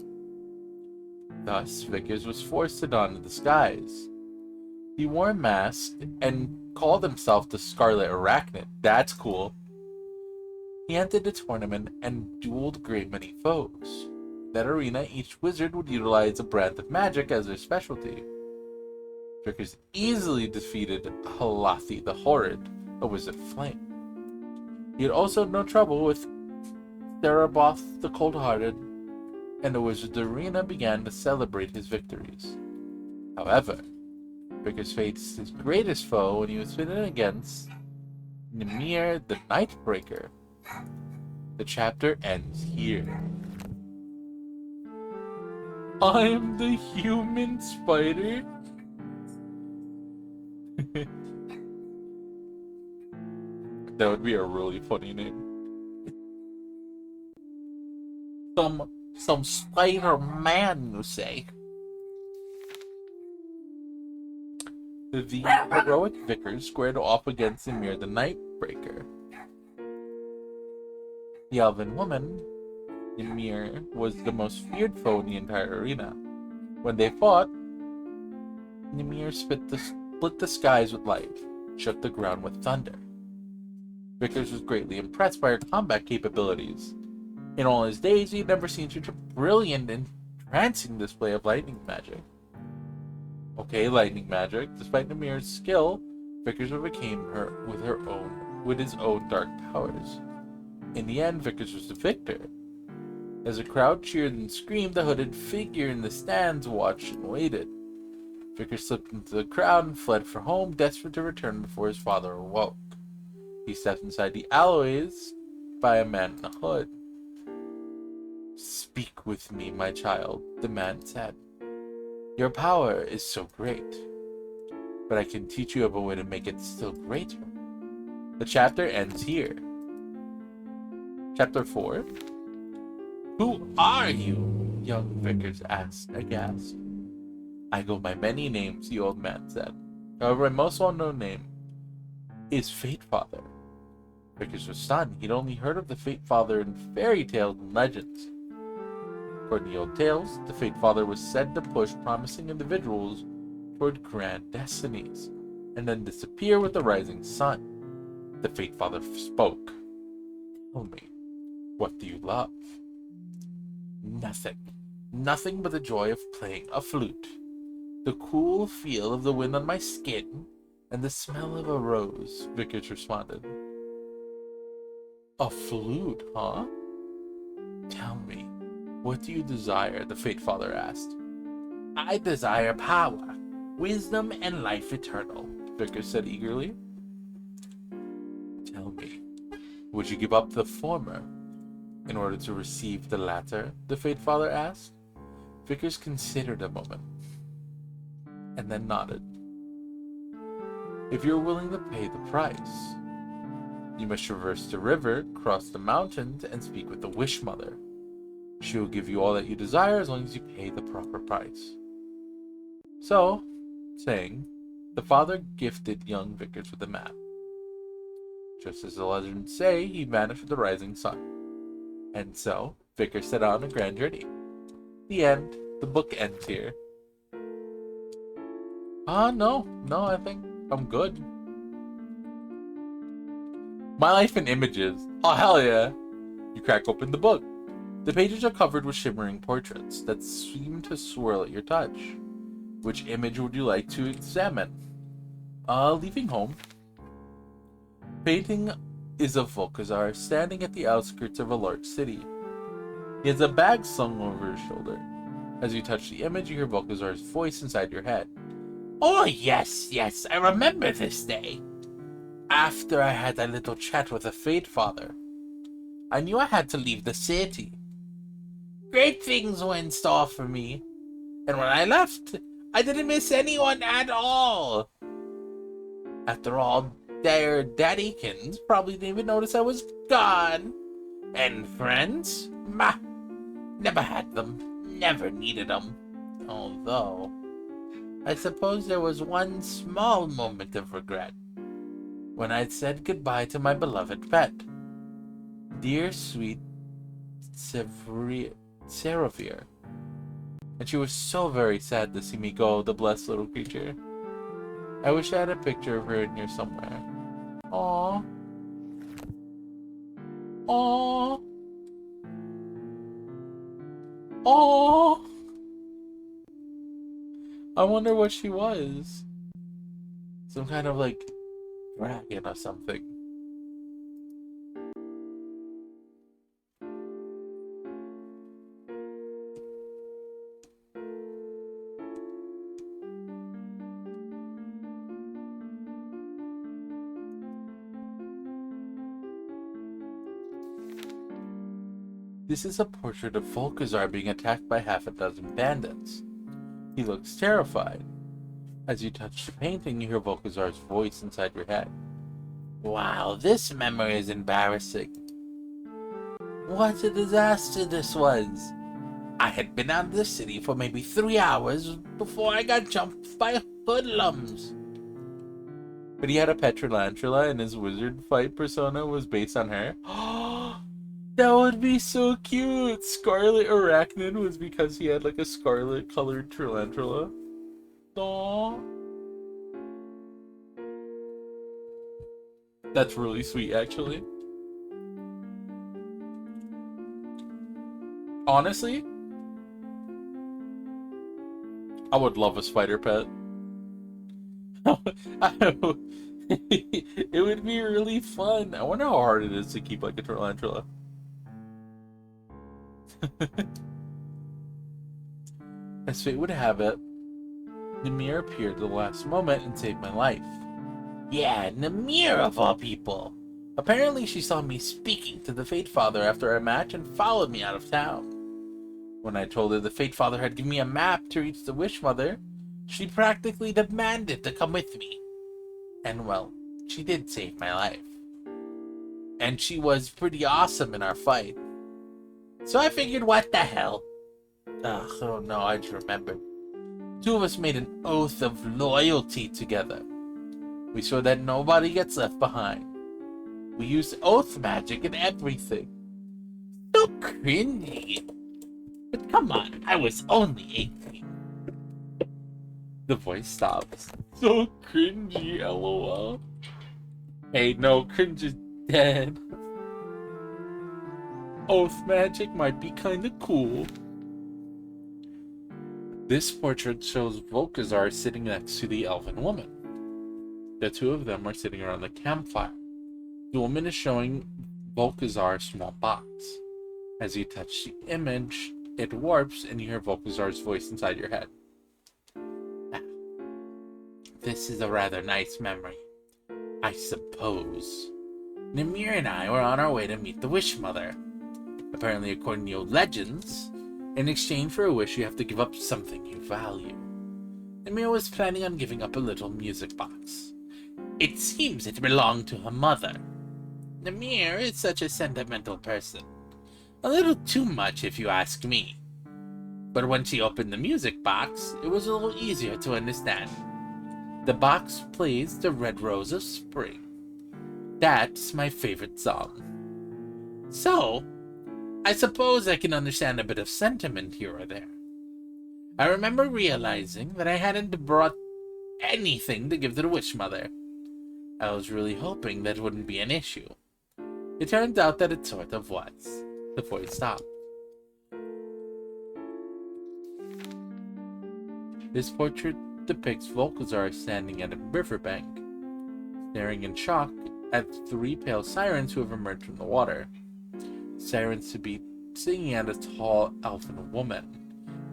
Thus, Vickers was forced to don a disguise. He wore a mask and called himself the Scarlet Arachnid. That's cool. He entered the tournament and dueled a great many foes. In that arena, each wizard would utilize a brand of magic as their specialty. Vickers easily defeated Halathi the Horrid, a wizard of flame. He had also no trouble with Theraboth the Cold-Hearted, and the wizard's arena began to celebrate his victories. However, Vickers faced his greatest foe when he was pitted against Ymir the Nightbreaker. The chapter ends here. I'm the human spider? That would be a really funny name. Some Spider-Man, you say? The heroic Vickers squared off against Ymir the Nightbreaker. The elven woman, Ymir, was the most feared foe in the entire arena. When they fought, Ymir split the skies with light, shook the ground with thunder. Vickers was greatly impressed by her combat capabilities. In all his days, he had never seen such a brilliant and entrancing display of lightning magic. Okay, lightning magic. Despite Ymir's skill, Vickers overcame her with his own dark powers. In the end, Vickers was the victor. As the crowd cheered and screamed, the hooded figure in the stands watched and waited. Vickers slipped into the crowd and fled for home, desperate to return before his father awoke. He stepped inside the alleyways by a man in a hood. "Speak with me, my child," the man said. "Your power is so great, but I can teach you of a way to make it still greater." The chapter ends here. Chapter 4. "Who are you?" young Vickers asked, aghast. "I go by many names," the old man said. "However, my most well-known name is Fate Father." Vickers was stunned. He'd only heard of the Fate Father in fairy tales and legends. According to the old tales, the Fate Father was said to push promising individuals toward grand destinies, and then disappear with the rising sun. The Fate Father spoke. "Tell me, what do you love?" "Nothing. Nothing but the joy of playing a flute. The cool feel of the wind on my skin, and the smell of a rose," Vickers responded. "A flute, huh? Tell me, what do you desire?" the Fate Father asked. "I desire power, wisdom, and life eternal," Vickers said eagerly. "Tell me, would you give up the former in order to receive the latter?" the Fate Father asked. Vickers considered a moment, and then nodded. "If you're willing to pay the price, you must traverse the river, cross the mountains, and speak with the Wish Mother. She will give you all that you desire as long as you pay the proper price." So, saying, the father gifted young Vickers with a map. Just as the legends say, he vanished with the rising sun. And so, Vickers set out on a grand journey. The end. The book ends here. No, I think I'm good. My life in images. Oh, hell yeah. You crack open the book. The pages are covered with shimmering portraits that seem to swirl at your touch. Which image would you like to examine? Leaving home. Painting is of Volkazar standing at the outskirts of a large city. He has a bag slung over his shoulder. As you touch the image, you hear Volkazar's voice inside your head. "Oh, yes, I remember this day. After I had a little chat with the Fate Father, I knew I had to leave the city. Great things were in store for me, and when I left, I didn't miss anyone at all. After all, their daddykins probably didn't even notice I was gone. And friends? Mah, never had them, never needed them. Although, I suppose there was one small moment of regret when I'd said goodbye to my beloved pet. Dear sweet Seravir. And she was so very sad to see me go, the blessed little creature. I wish I had a picture of her in here somewhere. Aww. Aww. Aww. I wonder what she was. Some kind of like dragon or something. This is a portrait of Volkazar being attacked by half a dozen bandits. He looks terrified. As you touch the painting, you hear Volkazar's voice inside your head. Wow, this memory is embarrassing. What a disaster this was. I had been out of the city for maybe 3 hours before I got jumped by hoodlums. But he had a Petrolantula and his wizard fight persona was based on her. That would be so cute! Scarlet Arachnid was because he had like a scarlet colored tarantula. Aww. That's really sweet, actually. Honestly, I would love a spider pet. It would be really fun. I wonder how hard it is to keep like a tarantula. As fate would have it, Namir appeared at the last moment and saved my life. Yeah, Namir of all people! Apparently she saw me speaking to the Fate Father after our match and followed me out of town. When I told her the Fate Father had given me a map to reach the Wish Mother, she practically demanded to come with me. And well, she did save my life. And she was pretty awesome in our fight. So I figured, what the hell? Oh no, I just remembered. 2 of us made an oath of loyalty together. We swore that nobody gets left behind. We used oath magic and everything. So cringy. But come on, I was only 18. The voice stops. So cringy, lol. Hey, no, cringe is dead. Oath magic might be kinda cool. This portrait shows Volkazar sitting next to the elven woman. The 2 of them are sitting around the campfire. The woman is showing Volkazar a small box. As you touch the image, it warps and you hear Volkazar's voice inside your head. This is a rather nice memory, I suppose. Namir and I were on our way to meet the Wish Mother. Apparently, according to old legends, in exchange for a wish, you have to give up something you value. Namir was planning on giving up a little music box. It seems it belonged to her mother. Namir is such a sentimental person. A little too much, if you ask me. But when she opened the music box, it was a little easier to understand. The box plays The Red Rose of Spring. That's my favorite song. So, I suppose I can understand a bit of sentiment here or there. I remember realizing that I hadn't brought anything to give to the Wish Mother. I was really hoping that wouldn't be an issue. It turned out that it sort of was. The voice stopped. This portrait depicts Volkazar standing at a riverbank, staring in shock at 3 pale sirens who have emerged from the water. Sirens to be singing at a tall elfin woman.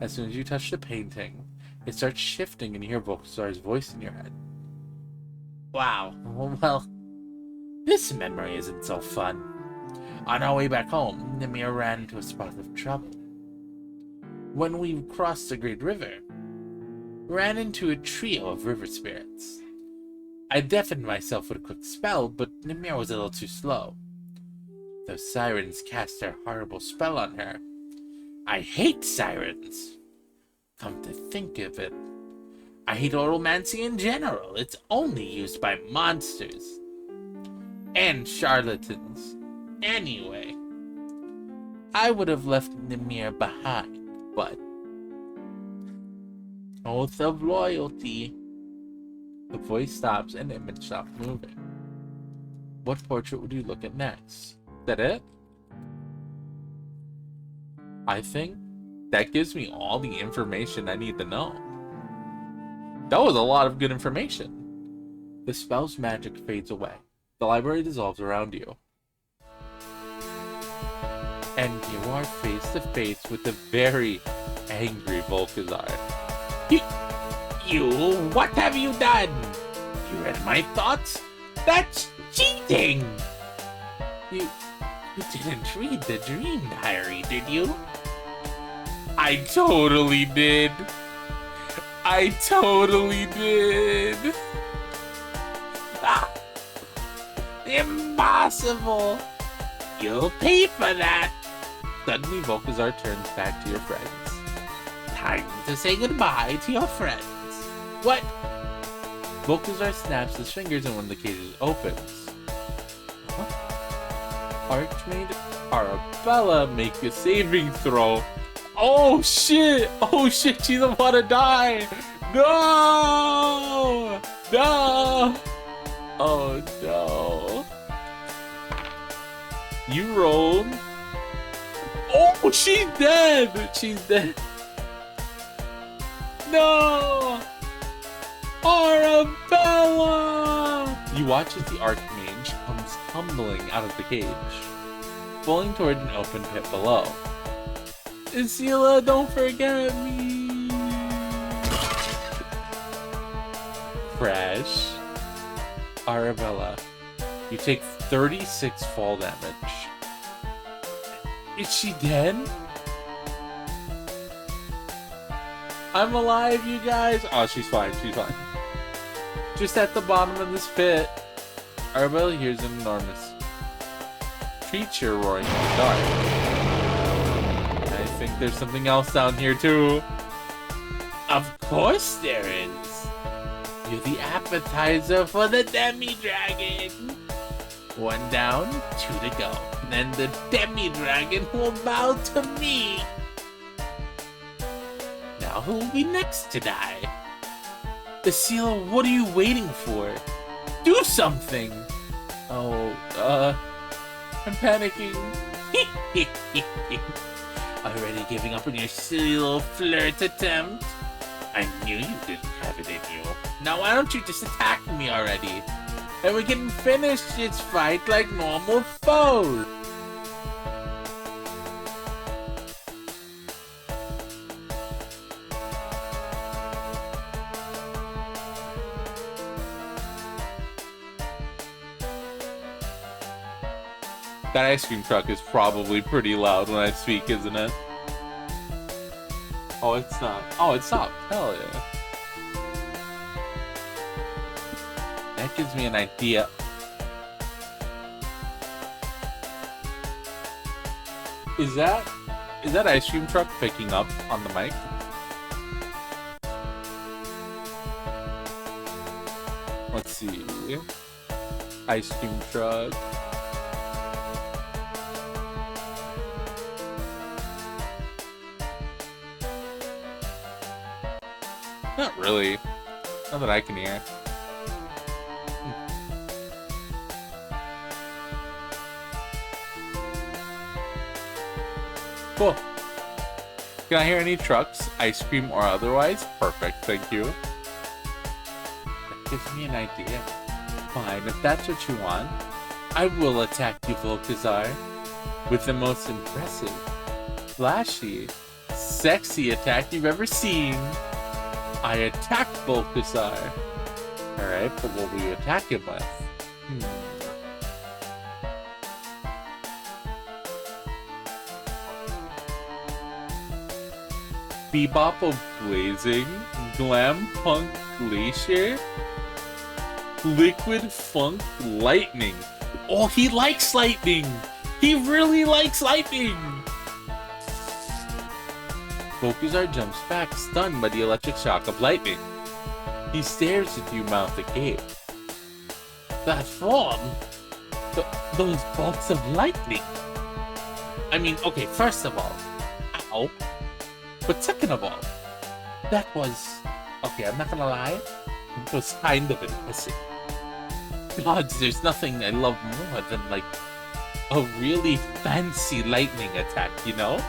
As soon as you touch the painting, it starts shifting and you hear Volkazar's voice in your head. Wow, well, this memory isn't so fun. On our way back home, Namir ran into a spot of trouble. When we crossed the Great River, we ran into a trio of river spirits. I deafened myself with a quick spell, but Namir was a little too slow. Those sirens cast their horrible spell on her. I hate sirens. Come to think of it, I hate oromancy in general. It's only used by monsters. And charlatans. Anyway, I would have left Nimir behind, but... Oath of loyalty. The voice stops and the image stops moving. What portrait would you look at next? Is that it? I think that gives me all the information I need to know. That was a lot of good information. The spell's magic fades away. The library dissolves around you. And you are face to face with the very angry Volkazar. You, what have you done? You read my thoughts? That's cheating! You didn't read the dream diary, did you? I totally did. I totally did. Ah! Impossible! You'll pay for that! Suddenly, Volkazar turns back to your friends. Time to say goodbye to your friends. What? Volkazar snaps his fingers and one of the cages opens. Huh? Archmaid Arabella, make a saving throw. Oh shit! Oh shit, she's about to die! No! No! Oh no. You rolled. Oh, she's dead! She's dead. No! Arabella! You watch as the Archmage comes tumbling out of the cage, falling toward an open pit below. Isila, don't forget me! Crash. Arabella, you take 36 fall damage. Is she dead? I'm alive, you guys! Oh, she's fine, she's fine. Just at the bottom of this pit, Arabella hears an enormous creature roaring in the dark. I think there's something else down here, too. Of course there is. You're the appetizer for the demi-dragon. 1 down, 2 to go. Then the demi-dragon will bow to me. Now who will be next to die? Isila, what are you waiting for? Do something! Oh, I'm panicking. Already giving up on your silly little flirt attempt? I knew you didn't have it in you. Now why don't you just attack me already? And we can finish this fight like normal foes. That ice cream truck is probably pretty loud when I speak, isn't it? Oh, it's not. Oh, it's not. Hell yeah. That gives me an idea. Is that ice cream truck picking up on the mic? Let's see. Ice cream truck. Not really. Not that I can hear. Cool. Can I hear any trucks, ice cream or otherwise? Perfect, thank you. That gives me an idea. Fine, if that's what you want, I will attack you, Volkazar, with the most impressive, flashy, sexy attack you've ever seen. I attack Volkazar. Alright, but what will you attack him with? Bebop of Blazing, Glam Punk Glacier, Liquid Funk Lightning. Oh, he likes lightning! He really likes lightning! Volkazar jumps back, stunned by the electric shock of lightning. He stares at you, mouth agape. That form? Those bolts of lightning? I mean, okay, first of all, ow. But second of all, that was... Okay, I'm not gonna lie, it was kind of impressive. Gods, there's nothing I love more than, like, a really fancy lightning attack, you know?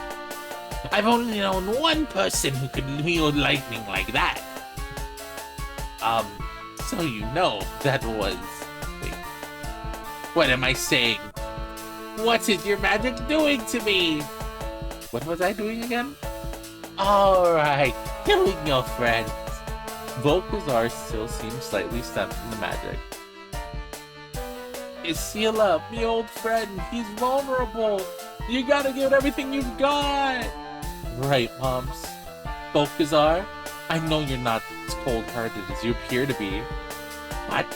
I've only known one person who could wield lightning like that. So you know, that was... Wait. What am I saying? What is your magic doing to me? What was I doing again? Alright, killing your friends. Volkazar still seems slightly stunned from the magic. Isila, me old friend, he's vulnerable. You gotta give it everything you've got. Right, Moms. Volkazar, I know you're not as cold-hearted as you appear to be. What?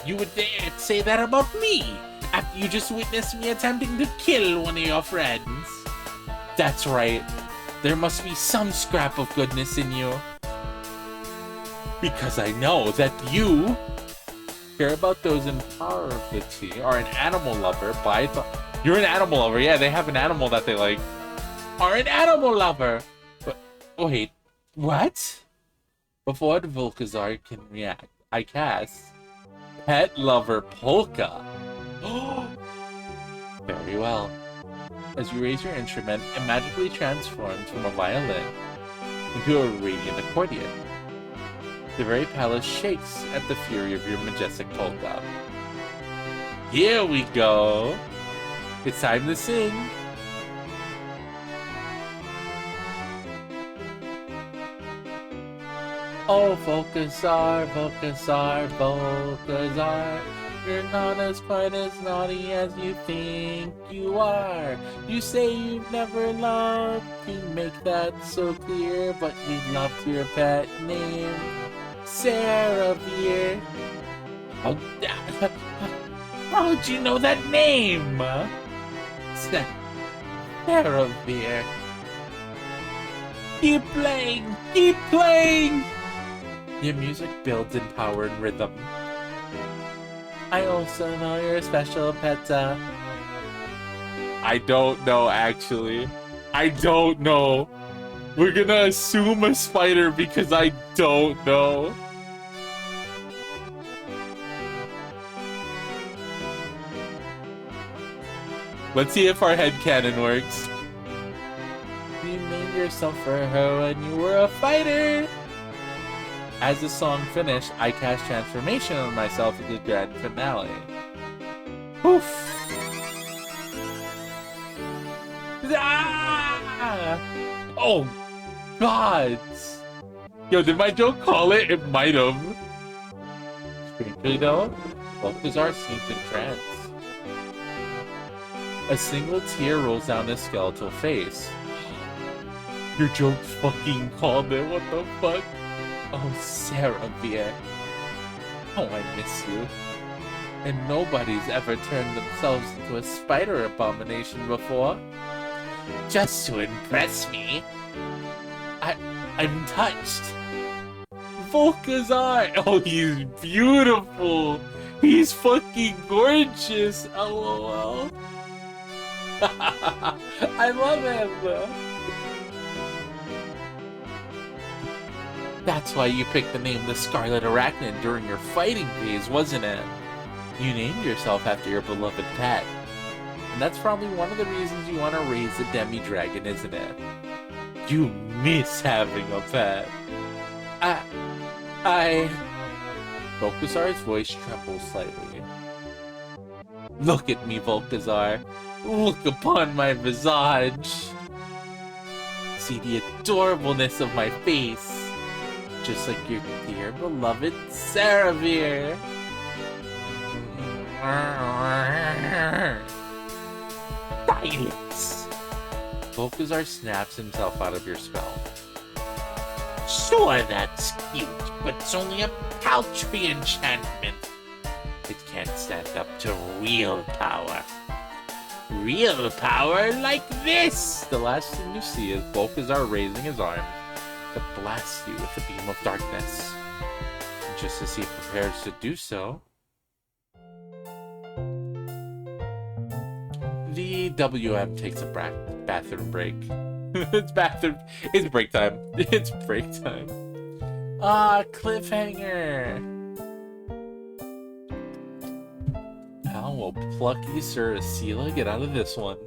You would dare say that about me after you just witnessed me attempting to kill one of your friends? That's right. There must be some scrap of goodness in you. Because I know that you care about those in poverty, are an animal lover, but I thought... You're an animal lover, yeah, they have an animal that they like. Are an animal lover! But, wait, what? Before the Volkazar can react, I cast Pet Lover Polka. Very well. As you raise your instrument, it magically transforms from a violin into a radiant accordion. The very palace shakes at the fury of your majestic polka. Here we go! It's time to sing! Oh, Volkazar, Volkazar, Volkazar, you're not quite as naughty as you think you are. You say you've never loved, you make that so clear, but you loved your pet name, Saravir. How'd you know that name? Saravir. Keep playing! Keep playing! Your music builds in power and rhythm. I also know you're a special pet. I don't know, actually. I don't know. We're gonna assume a spider because I don't know. Let's see if our headcanon works. You named yourself for her when you were a fighter! As the song finished, I cast Transformation on myself in the grand finale. Poof! Ah! Oh, God! Yo, did my joke call it? It might have. Strangely though, Volkazar seems in trance. A single tear rolls down his skeletal face. Your joke fucking called it. What the fuck? Oh, Saravir. Oh, I miss you. And nobody's ever turned themselves into a spider abomination before. Just to impress me. I'm touched. Volkazar! Oh, he's beautiful! He's fucking gorgeous! LOL. I love him! That's why you picked the name the Scarlet Arachnid during your fighting phase, wasn't it? You named yourself after your beloved pet. And that's probably one of the reasons you want to raise a demi-dragon, isn't it? You miss having a pet. Volkazar's voice trembles slightly. Look at me, Volkazar. Look upon my visage. See the adorableness of my face. Just like your dear beloved Saravir. Silence! Volkazar snaps himself out of your spell. Sure, that's cute, but it's only a paltry enchantment. It can't stand up to real power. Real power like this! The last thing you see is Balthazar raising his arm to blast you with a beam of darkness. And just as he prepares to do so, the WM takes a bathroom break. It's break time. It's break time. Ah, cliffhanger! How will plucky Sir Asila get out of this one?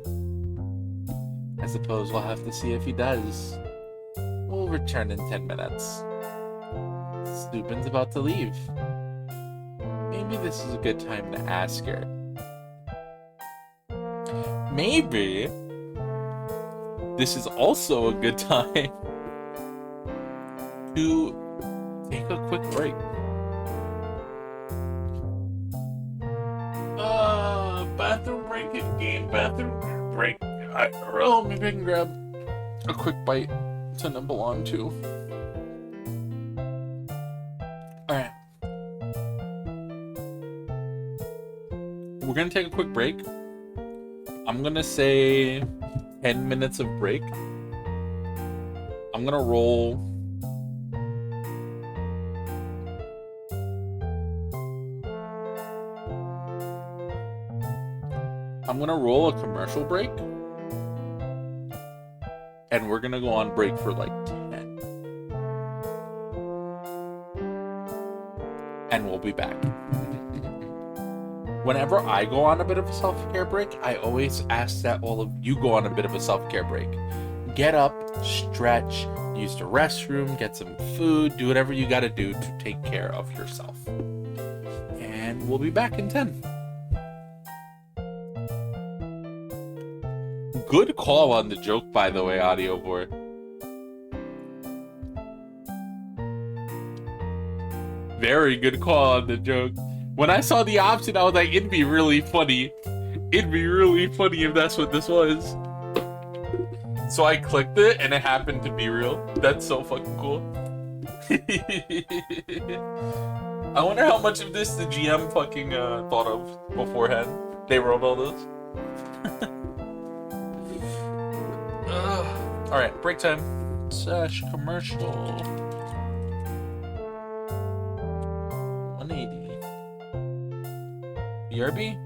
I suppose we'll have to see if he does. We'll return in 10 minutes. Stupin's about to leave. Maybe this is a good time to ask her. Maybe this is also a good time to take a quick break. Bathroom break in game. Bathroom break. Maybe I can grab a quick bite to nibble on too. Alright. We're gonna take a quick break. I'm gonna say 10 minutes of break. I'm gonna roll a commercial break, and we're gonna go on break for like 10, and we'll be back. Whenever I go on a bit of a self-care break, I always ask that all of you go on a bit of a self-care break. Get up, stretch, use the restroom, get some food, do whatever you gotta do to take care of yourself. And we'll be back in 10. Good call on the joke, by the way, audio board. Very good call on the joke. When I saw the option, I was like, it'd be really funny. It'd be really funny if that's what this was. So I clicked it, and it happened to be real. That's so fucking cool. I wonder how much of this the GM fucking thought of beforehand. They wrote all this. Alright, break time. Slash commercial. 180. BRB?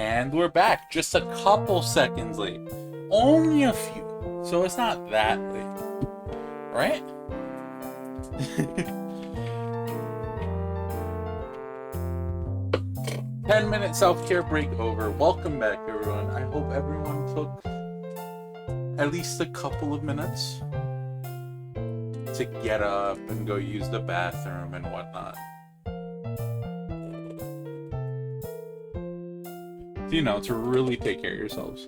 And we're back, just a couple seconds late. Only a few, so it's not that late, right? 10-minute self-care break over. Welcome back, everyone. I hope everyone took at least a couple of minutes to get up and go use the bathroom and whatnot. You know, to really take care of yourselves.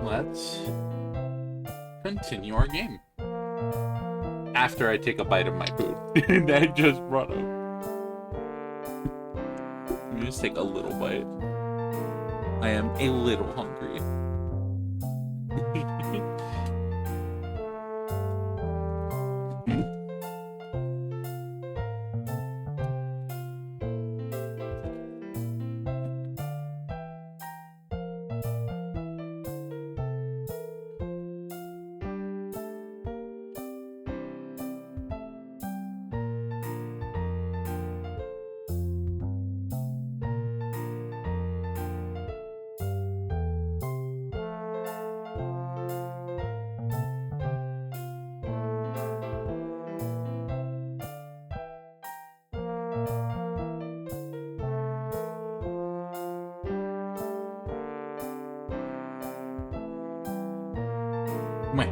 Let's continue our game. After I take a bite of my food that I just brought up. Let me just take a little bite. I am a little hungry. Wait.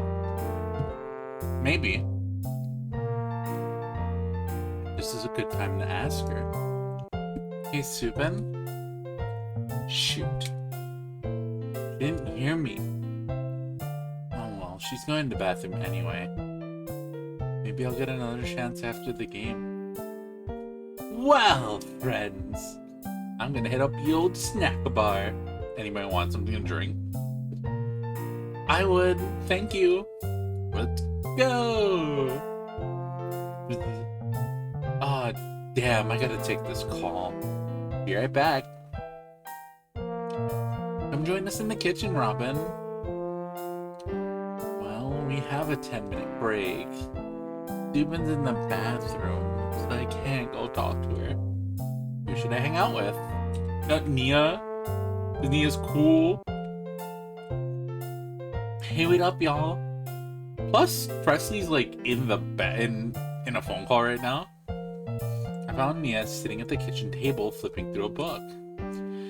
Maybe this is a good time to ask her. Hey, Subin? Shoot. She didn't hear me. Oh well, she's going to the bathroom anyway. Maybe I'll get another chance after the game. Well, friends, I'm gonna hit up the old snack bar. Anybody want something to drink? I would. Thank you. Let's go. Ah, damn, I gotta take this call. Be right back. Come join us in the kitchen, Robin. Well, we have a 10-minute break. Subin's in the bathroom, so I can't go talk to her. Who should I hang out with? Nia? Nia's cool. Hey, wait up, y'all. Plus, Presley's like in the bed in a phone call right now. I found Nia sitting at the kitchen table flipping through a book.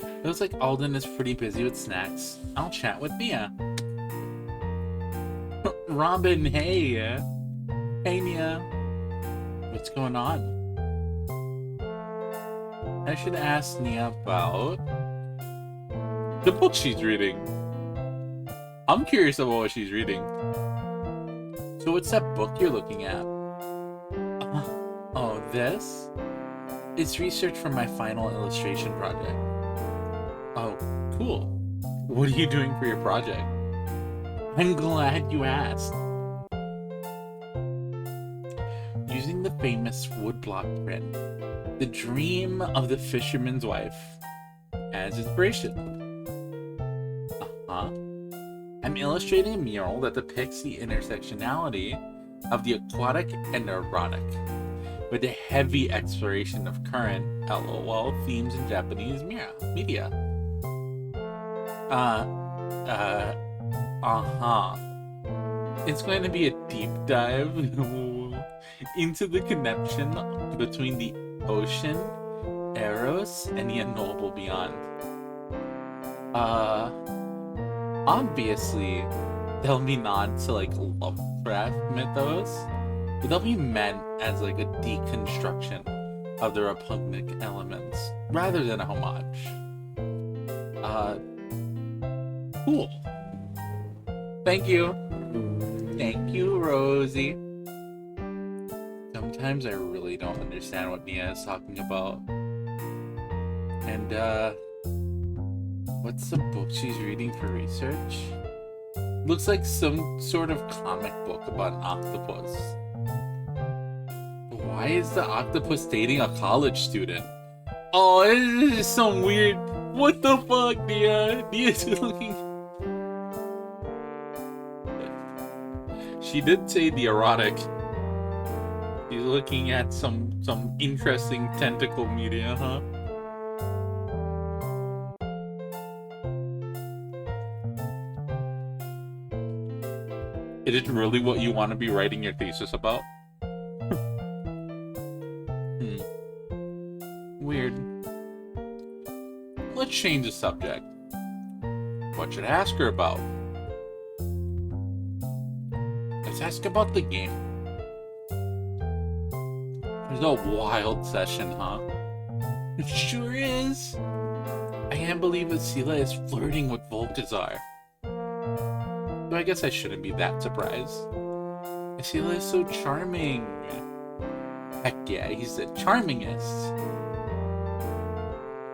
It looks like Alden is pretty busy with snacks. I'll chat with Nia. Robin, hey. Hey, Nia. What's going on? I should ask Nia about the book she's reading. I'm curious about what she's reading. So what's that book you're looking at? Oh, this? It's research for my final illustration project. Oh, cool. What are you doing for your project? I'm glad you asked. Using the famous woodblock print, The Dream of the Fisherman's Wife, as inspiration. I'm illustrating a mural that depicts the intersectionality of the aquatic and erotic, with a heavy exploration of current LOL themes in Japanese media. It's going to be a deep dive into the connection between the ocean, Eros, and the unknowable beyond. Obviously, there'll be nods to like Lovecraft mythos, but they'll be meant as like a deconstruction of the repugnant elements rather than a homage. Cool. Thank you. Thank you, Rosie. Sometimes I really don't understand what Nia is talking about. And, what's the book she's reading for research? Looks like some sort of comic book about an octopus. Why is the octopus dating a college student? Oh, this is some weird What the fuck, Nia? Nia's looking... She did say the erotic. She's looking at some interesting tentacle media, huh? Is it really what you want to be writing your thesis about? Weird. Let's change the subject. What should I ask her about? Let's ask about the game. It's a wild session, huh? It sure is. I can't believe that Sela is flirting with Volkazar. So I guess I shouldn't be that surprised. Sela is so charming. Heck yeah, he's the charmingest.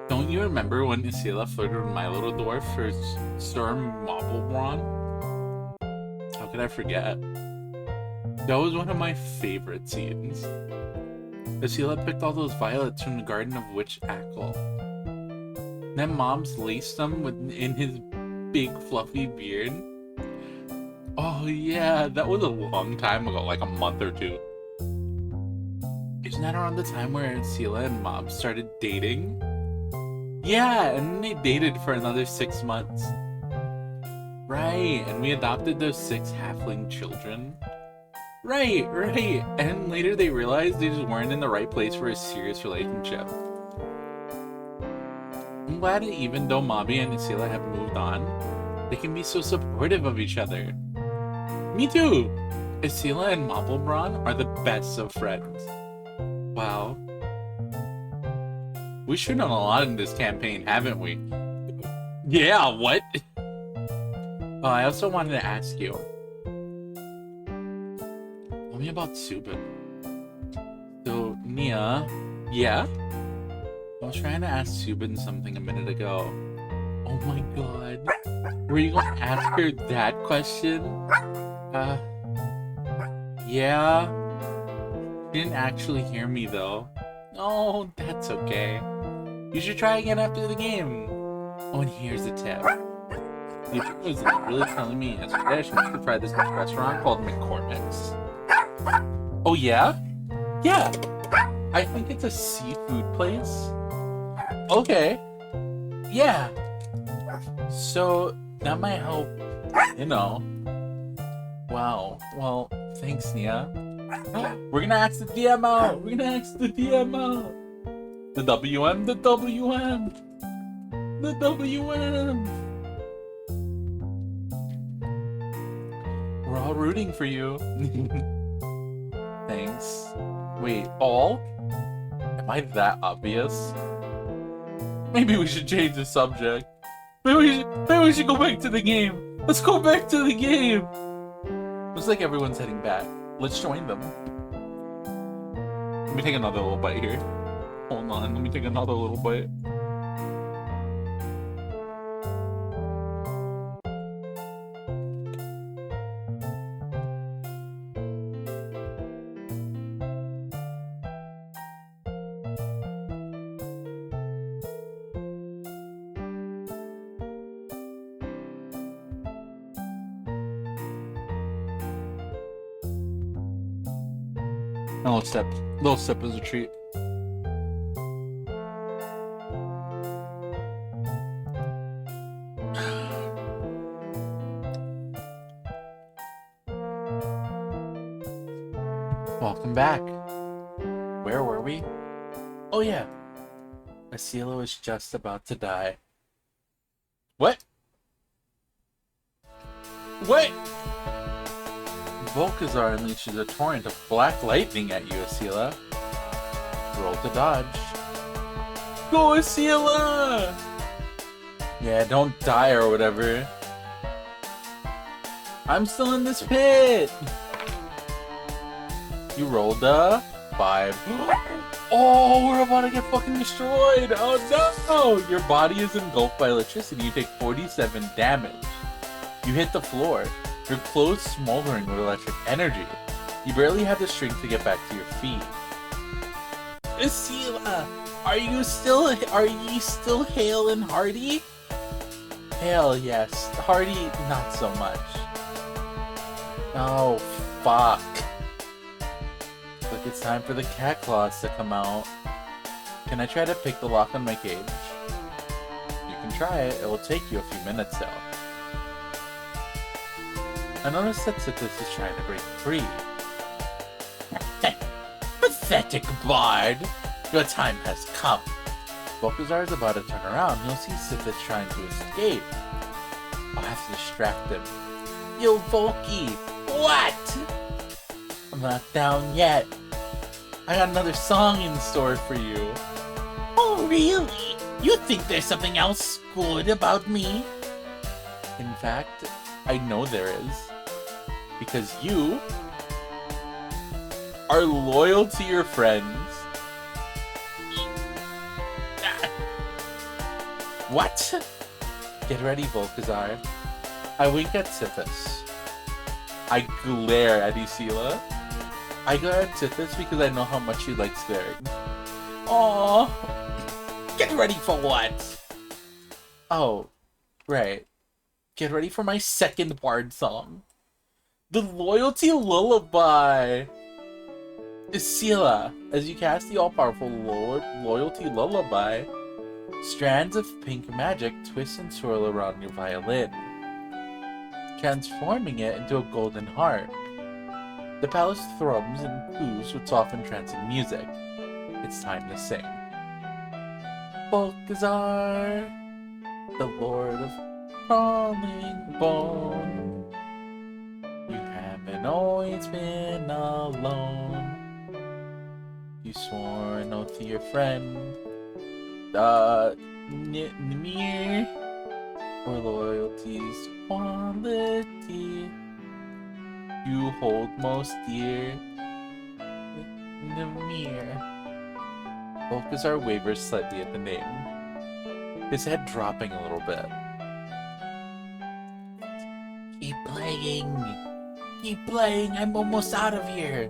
Don't you remember when Sela flirted with my little dwarf for Sir Maublebron? How could I forget? That was one of my favorite scenes. Sela picked all those violets from the Garden of Witch Ackle. Then Mom's laced them in his big fluffy beard. Oh yeah, that was a long time ago, like a month or two. Isn't that around the time where Sela and Mom started dating? Yeah, and they dated for another 6 months. Right, and we adopted those 6 halfling children. Right. And later they realized they just weren't in the right place for a serious relationship. I'm glad that even though Mabi and Sela have moved on, they can be so supportive of each other. Me too! Sela and Maublebron are the best of friends. Wow. We've shown a lot in this campaign, haven't we? Yeah, what? Oh, I also wanted to ask you. Tell me about Subin. So, Nia, yeah? I was trying to ask Subin something a minute ago. Oh my god. Were you going to ask her that question? Yeah? She didn't actually hear me though. Oh, that's okay. You should try again after the game. Oh, and here's a tip. The person was really telling me yesterday I should try this new restaurant called McCormick's. Oh yeah? Yeah. I think it's a seafood place. Okay. Yeah. So that might help, you know. Wow. Well, thanks, Nia. We're gonna ask the DM out. We're gonna ask the DM out. The WM, the WM, the WM. We're all rooting for you. Thanks. Wait, all? Am I that obvious? Maybe we should change the subject. Maybe we should go back to the game. Let's go back to the game. Looks like everyone's heading back. Let's join them. Let me take another little bite here. Hold on, let me take another little bite. Little sip is a treat. Welcome back. Where were we? Oh yeah. Asila was just about to die. What? What? Volkazar unleashes a torrent of black lightning at you, Asila. Roll to dodge. Go, Asila! Yeah, don't die or whatever. I'm still in this pit! You rolled a 5. Oh, we're about to get fucking destroyed! Oh no! Your body is engulfed by electricity. You take 47 damage. You hit the floor. Your clothes smoldering with electric energy. You barely have the strength to get back to your feet. Isila, are you still hale and hearty? Hale, yes. Hearty, not so much. Oh, fuck. Look, it's time for the cat claws to come out. Can I try to pick the lock on my cage? You can try it. It will take you a few minutes, though. I noticed that Citrus is trying to break free. Pathetic Bard! Your time has come. Volkazar is about to turn around. You'll see Citrus trying to escape. I'll have to distract him. Yo, Volky! What? I'm not down yet. I got another song in store for you. Oh, really? You think there's something else good about me? In fact, I know there is. Because you are loyal to your friends. What? Get ready, Volkazar. I wink at Sithis. I glare at Isila. I glare at Sithis because I know how much she likes glaring. Aww. Get ready for what? Oh, right. Get ready for my second Bard song. The Loyalty Lullaby. Isila, as you cast the all-powerful Loyalty Lullaby, strands of pink magic twist and swirl around your violin, transforming it into a golden heart. The palace thrums and coos with soft entrancing music. It's time to sing. Volkazar, the Lord of Crawling Bone, you haven't always been alone. You swore an oath to your friend, Nimir, for loyalty's quality you hold most dear. Nimir. Volkazar wavers slightly at the name, his head dropping a little bit. Keep playing! Keep playing! I'm almost out of here!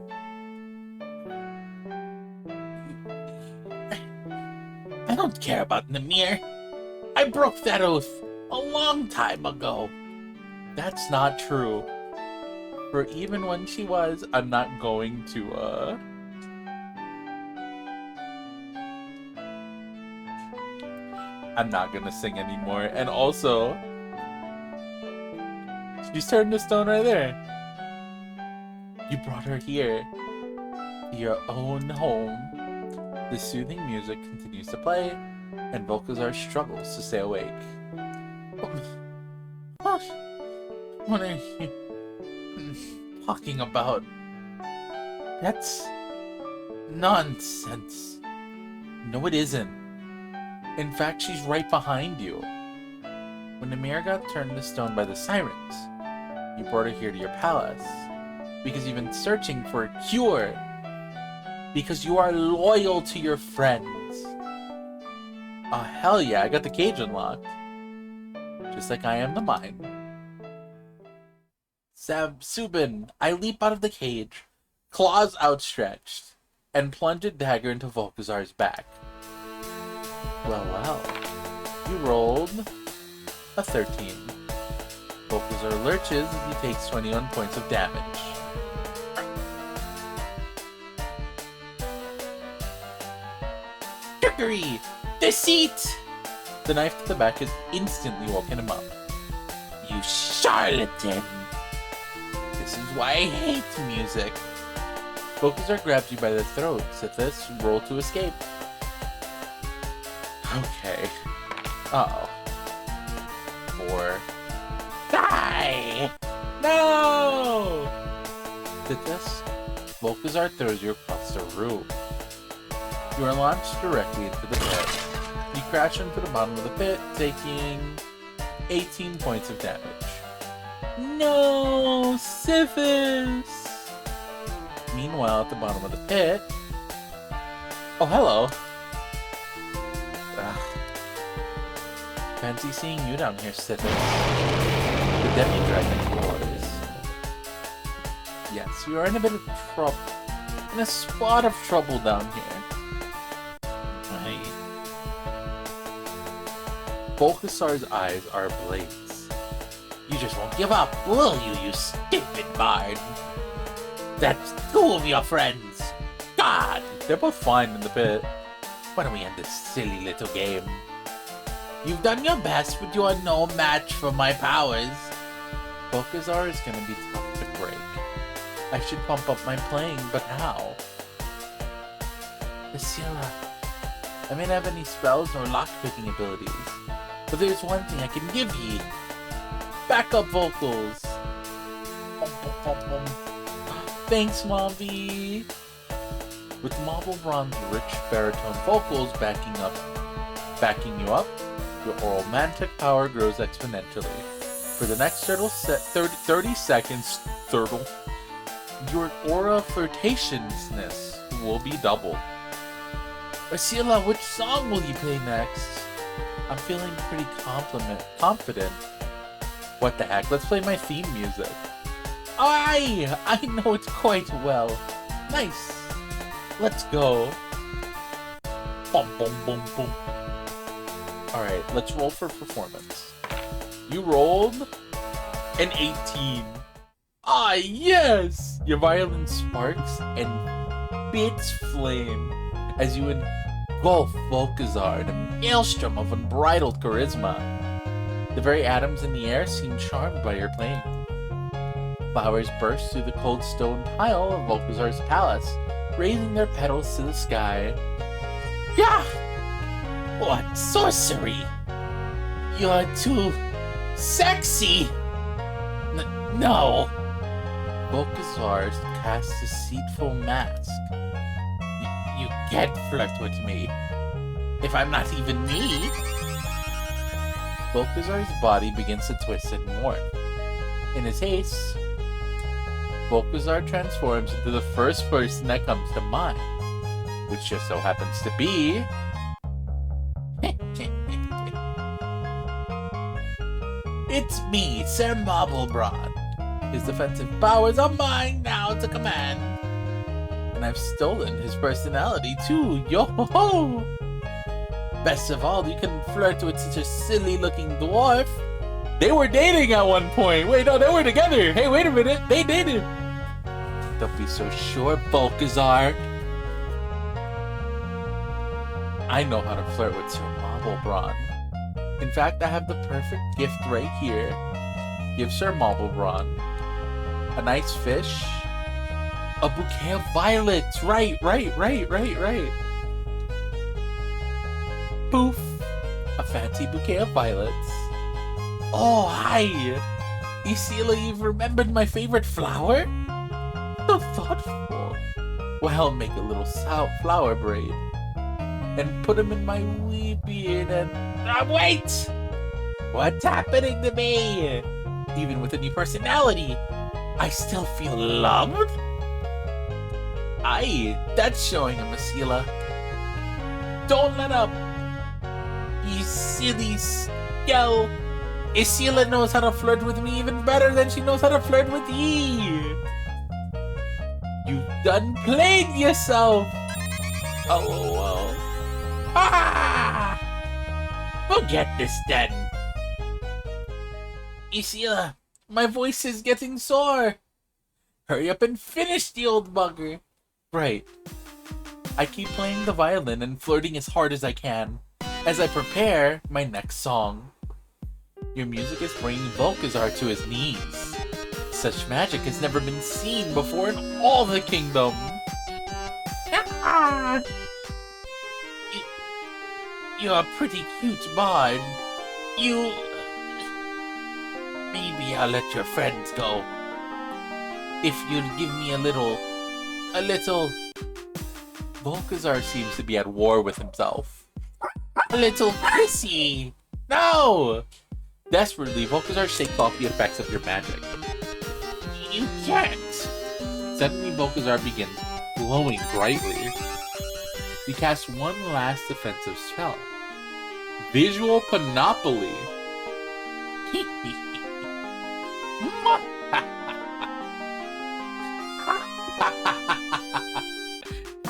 I don't care about Nimir. I broke that oath a long time ago. That's not true. For even when she was, I'm not going to, I'm not gonna sing anymore. And also, she's turned to stone right there. You brought her here, to your own home. The soothing music continues to play, and Volkazar struggles to stay awake. What are you talking about? That's nonsense. No, it isn't. In fact, she's right behind you. When Nimir got turned to stone by the sirens, you brought her here to your palace because you've been searching for a cure. Because you are loyal to your friends. Oh, hell yeah, I got the cage unlocked. Just like I am the mine. Subin, I leap out of the cage, claws outstretched, and plunge a dagger into Volkazar's back. Well, you rolled a 13. Volkazar lurches and he takes 21 points of damage. Trickery! Deceit! The knife to the back has instantly woken him up. You charlatan! This is why I hate music. Volkazar grabs you by the throat. Sithis, roll to escape. Okay. Uh-oh. 4. Die! No! Sithis, Volkazar throws you across the room. You are launched directly into the pit. You crash into the bottom of the pit, taking 18 points of damage. No, Sithis! Meanwhile, at the bottom of the pit... Oh, hello! Ugh. Fancy seeing you down here, Sithis. The demi-dragon wars. Yes, we are in a bit of trouble. In a spot of trouble down here. Bulkasar's eyes are ablaze. You just won't give up, will you, you stupid bard? That's two of your friends. God! They're both fine in the pit. Why don't we end this silly little game? You've done your best, but you are no match for my powers. Bulkazar is gonna be tough to break. I should pump up my playing, but how? Basila, I may not have any spells nor lockpicking abilities, but there's one thing I can give ye. Backup vocals. Thanks, Mavi. With Marble Bronze rich baritone vocals backing you up, your romantic power grows exponentially. For the next 30 seconds, your aura flirtatiousness will be doubled. Basila, which song will you play next? I'm feeling pretty confident. What the heck? Let's play my theme music. I know it quite well. Nice. Let's go. Boom, boom, boom, boom. Alright, let's roll for performance. You rolled an 18. Ah, yes! Your violin sparks and bits flame as you engulf Volkazar in a maelstrom of unbridled charisma. The very atoms in the air seem charmed by your playing. Flowers burst through the cold stone tile of Volkazar's palace, raising their petals to the sky. Gah! What sorcery! You're too sexy! No! Volkazar casts a deceitful mask. You can't flirt with me. If I'm not even me. Volkazar's body begins to twist and morph. In his haste, Volkazar transforms into the first person that comes to mind, which just so happens to be... It's me, Sir Marblebrand. His defensive powers are mine now to command. And I've stolen his personality too, yo-ho-ho! Best of all, you can flirt with such a silly-looking dwarf. They were dating at one point! Wait, no, they were together! Hey, wait a minute! They dated! Don't be so sure, Volkazar. I know how to flirt with Sir Marblebrand. In fact, I have the perfect gift right here. Give Sir Marblebrand a nice fish, a bouquet of violets. Right. Poof! A fancy bouquet of violets. Oh, hi! Isila, you've remembered my favorite flower? So thoughtful. Well, make a little flower braid and put him in my wee beard and... wait! What's happening to me? Even with a new personality, I still feel loved? Aye, that's showing him, Isila. Don't let up! You silly skell! Isila knows how to flirt with me even better than she knows how to flirt with ye! You've done played yourself! LOL. Ah! Forget this then! Isila, my voice is getting sore! Hurry up and finish the old bugger! Right. I keep playing the violin and flirting as hard as I can as I prepare my next song. Your music is bringing Volkazar to his knees. Such magic has never been seen before in all the kingdom. You're a pretty cute bard. Maybe I'll let your friends go. If you'll give me a little... Volkazar seems to be at war with himself. A little kissy. No! Desperately, Volkazar shakes off the effects of your magic. You can't. Suddenly, Volkazar begins glowing brightly. He casts one last defensive spell. Visual Panoply.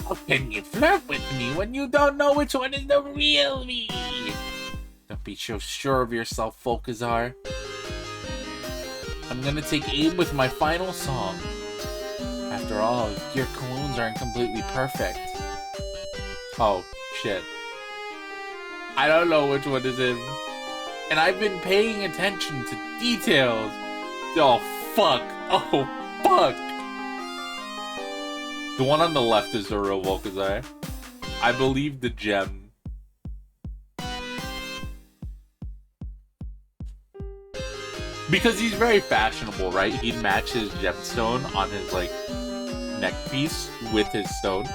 How can you flirt with me when you don't know which one is the real me? Don't be so sure of yourself, Volkazar. I'm gonna take aim with my final song. After all, your clones aren't completely perfect. Oh, shit. I don't know which one is him. And I've been paying attention to details. Oh, fuck. Oh, fuck. The one on the left is the real Volkazar. I believe the gem. Because he's very fashionable, right? He'd match his gemstone on his, like, neck piece with his stone.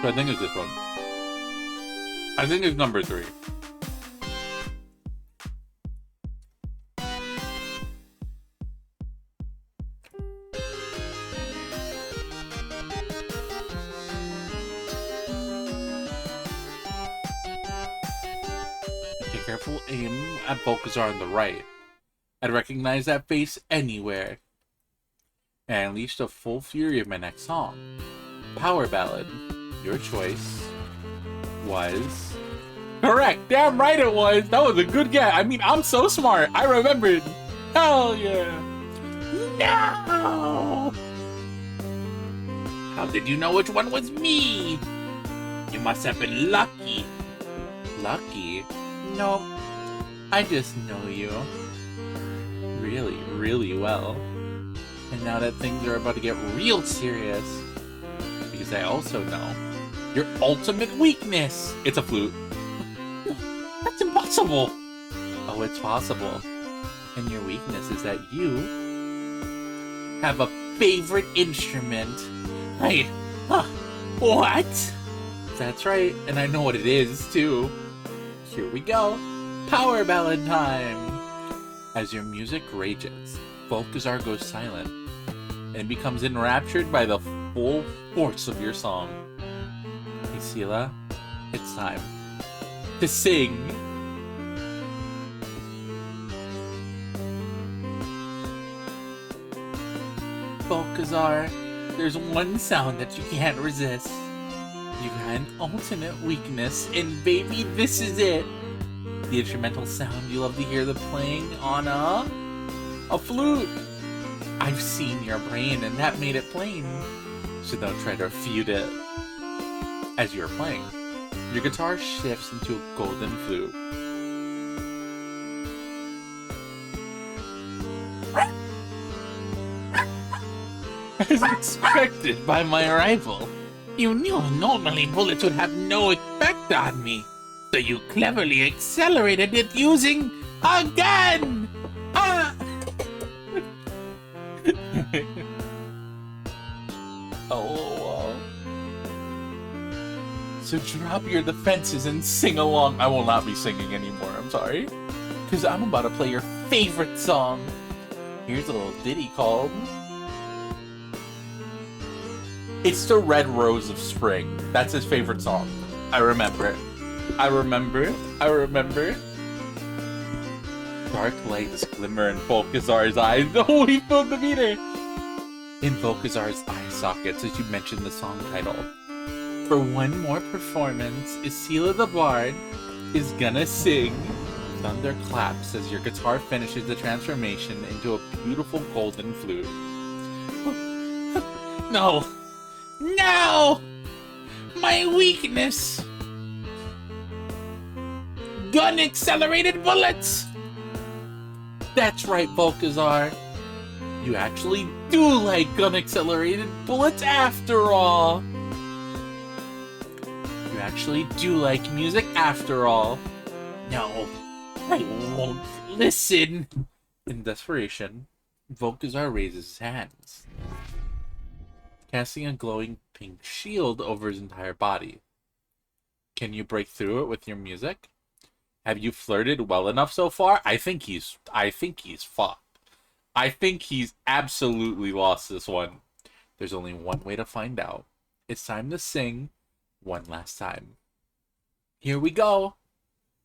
So I think it's this one. I think it's number 3. Take careful aim at Volkazar on the right. I'd recognize that face anywhere. And unleash the full fury of my next song. Power Ballad. Your choice was correct. Damn right it was. That was a good guess. I mean, I'm so smart. I remembered. Hell yeah. No! How did you know which one was me? You must have been lucky. Lucky? No. I just know you. Really, really well. And now that things are about to get real serious, because I also know your ultimate weakness. It's a flute. That's impossible. Oh, it's possible. And your weakness is that you have a favorite instrument. Right. Huh. What? That's right. And I know what it is, too. Here we go. Power Ballad time. As your music rages, Volkazar goes silent and becomes enraptured by the full force of your song. Hey, Sela, it's time to sing. Volkazar, there's one sound that you can't resist. You got an ultimate weakness, and baby, this is it. The instrumental sound you love to hear the playing on a flute. I've seen your brain, and that made it plain. So don't try to refute it. As you're playing, your guitar shifts into a golden flute. As expected by my arrival, you knew normally bullets would have no effect on me, so you cleverly accelerated it using a gun! Ah! Oh. So drop your defenses and sing along. I will not be singing anymore, I'm sorry. Because I'm about to play your favorite song. Here's a little ditty called... It's the Red Rose of Spring. That's his favorite song. I remember it. I remember it. I remember it. Dark lights glimmer in Volkazar's eyes. Oh, he filled the meter! In Volkazar's eye sockets as you mentioned the song title. For one more performance, Sela the BARD is gonna sing. Thunder claps as your guitar finishes the transformation into a beautiful golden flute. No! No! My weakness! Gun-accelerated bullets! That's right, Volkazar. You actually do like gun-accelerated bullets after all. You actually do like music after all. No, I won't listen. In desperation, Volkazar raises his hands, casting a glowing pink shield over his entire body. Can you break through it with your music? Have you flirted well enough so far? I think he's fucked. I think he's absolutely lost this one. There's only one way to find out. It's time to sing one last time. Here we go.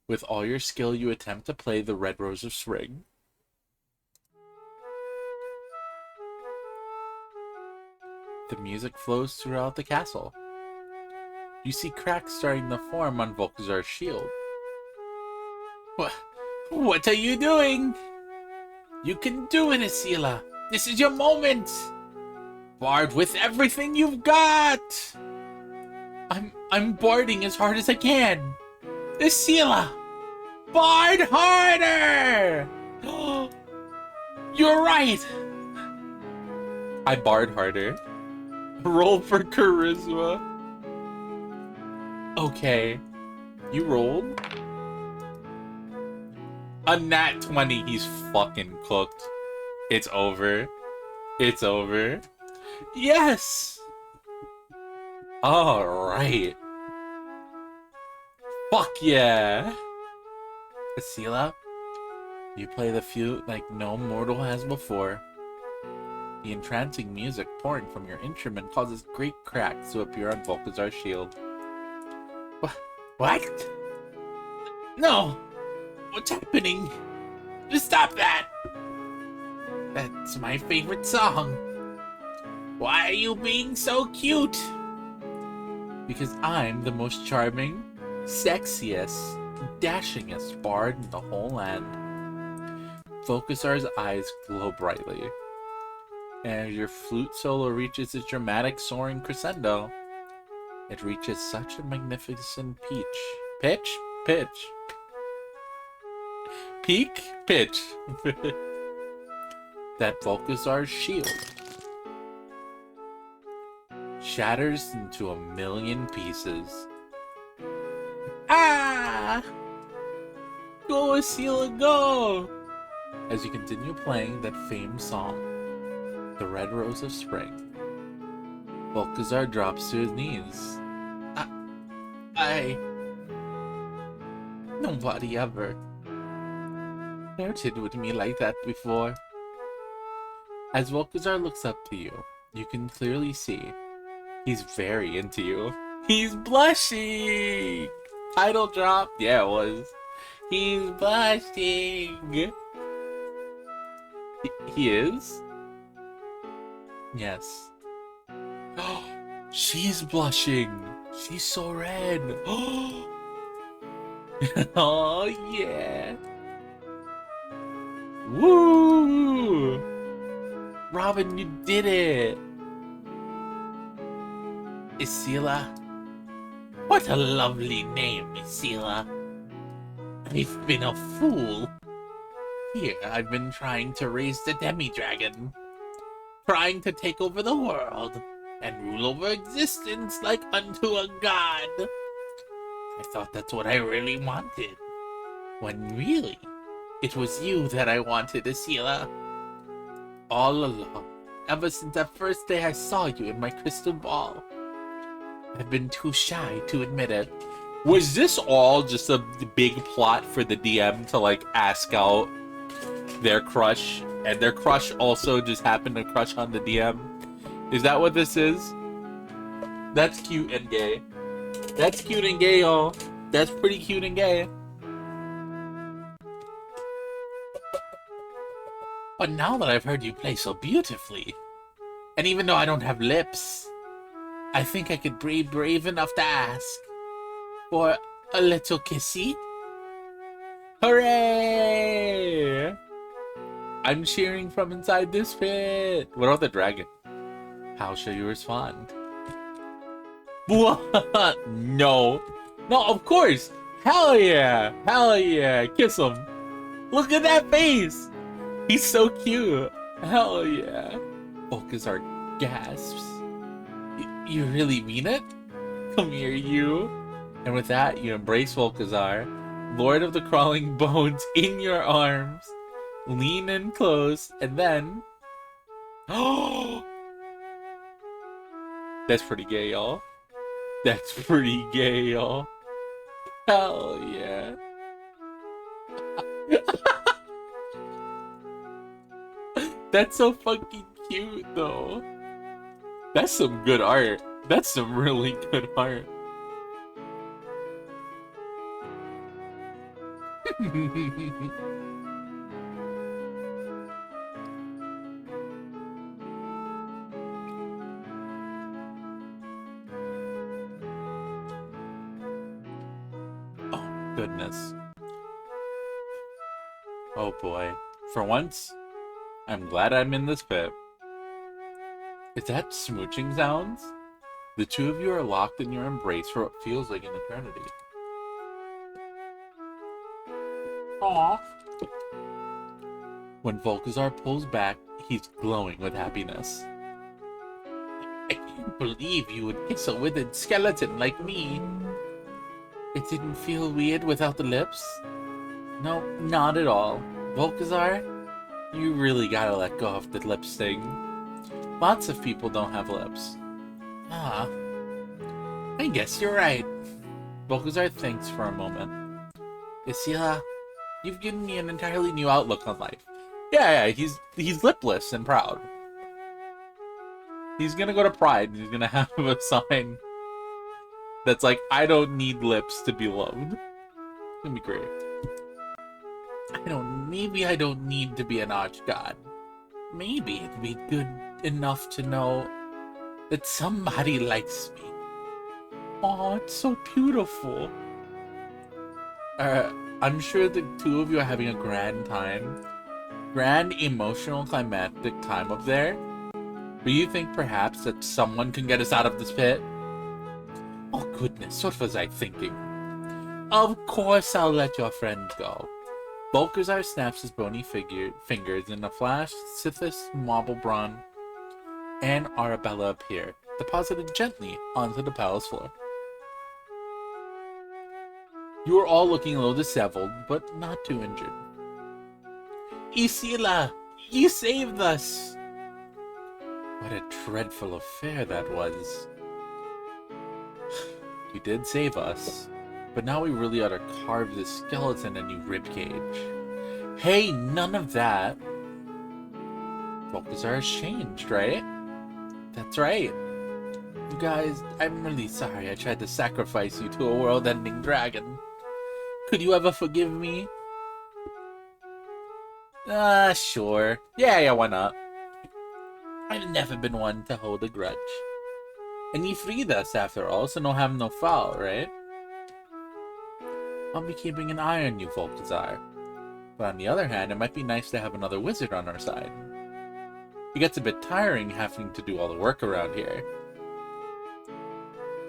With all your skill, you attempt to play the Red Rose of Spring. The music flows throughout the castle. You see cracks starting to form on Volkazar's shield. What are you doing? You can do it, Asila. This is your moment. Bard with everything you've got. I'm barding as hard as I can. Asila, bard harder. You're right. I bard harder. Roll for charisma. Okay. You rolled? A nat 20, he's fucking cooked. It's over. It's over. Yes! Alright. Fuck yeah! Asila, you play the flute like no mortal has before. The entrancing music pouring from your instrument causes great cracks to appear on Volkazar's shield. What? No! What's happening? Just stop that! That's my favorite song. Why are you being so cute? Because I'm the most charming, sexiest, dashingest bard in the whole land. Volkazar's eyes glow brightly. And as your flute solo reaches its dramatic soaring crescendo, it reaches such a magnificent pitch, peak pitch, that Volkazar's shield shatters into 1,000,000 pieces. Ah! Go, Asila, go! As you continue playing that famed song, The Red Rose of Spring, Volkazar drops to his knees. Nobody ever flirted with me like that before. As Volkazar looks up to you, you can clearly see he's very into you. He's blushing! Title drop? Yeah, it was. He's blushing! He is? Yes. Oh, she's blushing! She's so red! Oh, yeah! Woo! Robin, you did it! Asila? What a lovely name, Asila. I've been a fool. Here, I've been trying to raise the demi-dragon. Trying to take over the world and rule over existence like unto a god. I thought that's what I really wanted. When really, it was you that I wanted, Asila. All along, ever since that first day I saw you in my crystal ball. I've been too shy to admit it. Was this all just a big plot for the DM to, like, ask out their crush, and their crush also just happened to crush on the DM? Is that what this is? That's cute and gay. That's cute and gay, y'all. That's pretty cute and gay. But now that I've heard you play so beautifully, and even though I don't have lips, I think I could be brave enough to ask for a little kissy. Hooray! I'm cheering from inside this pit. What about the dragon? How shall you respond? What? No. No, of course. Hell yeah. Hell yeah. Kiss him. Look at that face. He's so cute. Hell yeah. Volkazar gasps. You really mean it? Come here, you. And with that, you embrace Volkazar, Lord of the Crawling Bones, in your arms. Lean in close, and then... Oh! That's pretty gay, y'all. That's pretty gay, y'all. Hell yeah. That's so fucking cute, though. That's some good art. That's some really good art. Goodness. Oh boy. For once, I'm glad I'm in this pit. Is that smooching sounds? The two of you are locked in your embrace for what feels like an eternity. Aww. When Volkazar pulls back, he's glowing with happiness. I can't believe you would kiss a withered skeleton like me. It didn't feel weird without the lips? No, not at all. Volkazar, you really gotta let go of the lips thing. Lots of people don't have lips. Ah, I guess you're right. Volkazar thinks for a moment. Isila, you've given me an entirely new outlook on life. Yeah, he's lipless and proud. He's gonna go to Pride and he's gonna have a sign that's like, I don't need lips to be loved. It's gonna be great. Maybe I don't need to be an arch-god. Maybe it'd be good enough to know that somebody likes me. Oh, it's so beautiful. I'm sure the two of you are having a grand time. Grand, emotional, climactic time up there. But you think perhaps that someone can get us out of this pit? Oh goodness, what was I thinking? Of course I'll let your friend go. Volkazar snaps his bony fingers. In a flash, Sithis, Maublebron, and Arabella appear, deposited gently onto the palace floor. You are all looking a little disheveled, but not too injured. Isila, you saved us! What a dreadful affair that was. You did save us, but now we really ought to carve this skeleton a new ribcage. Hey, none of that. Volkazar has changed, right? That's right. You guys, I'm really sorry I tried to sacrifice you to a world-ending dragon. Could you ever forgive me? Sure. Yeah, why not? I've never been one to hold a grudge. And you freed us after all, so no harm, no foul, right? I'll be keeping an eye on you, Volkazar. But on the other hand, it might be nice to have another wizard on our side. It gets a bit tiring having to do all the work around here.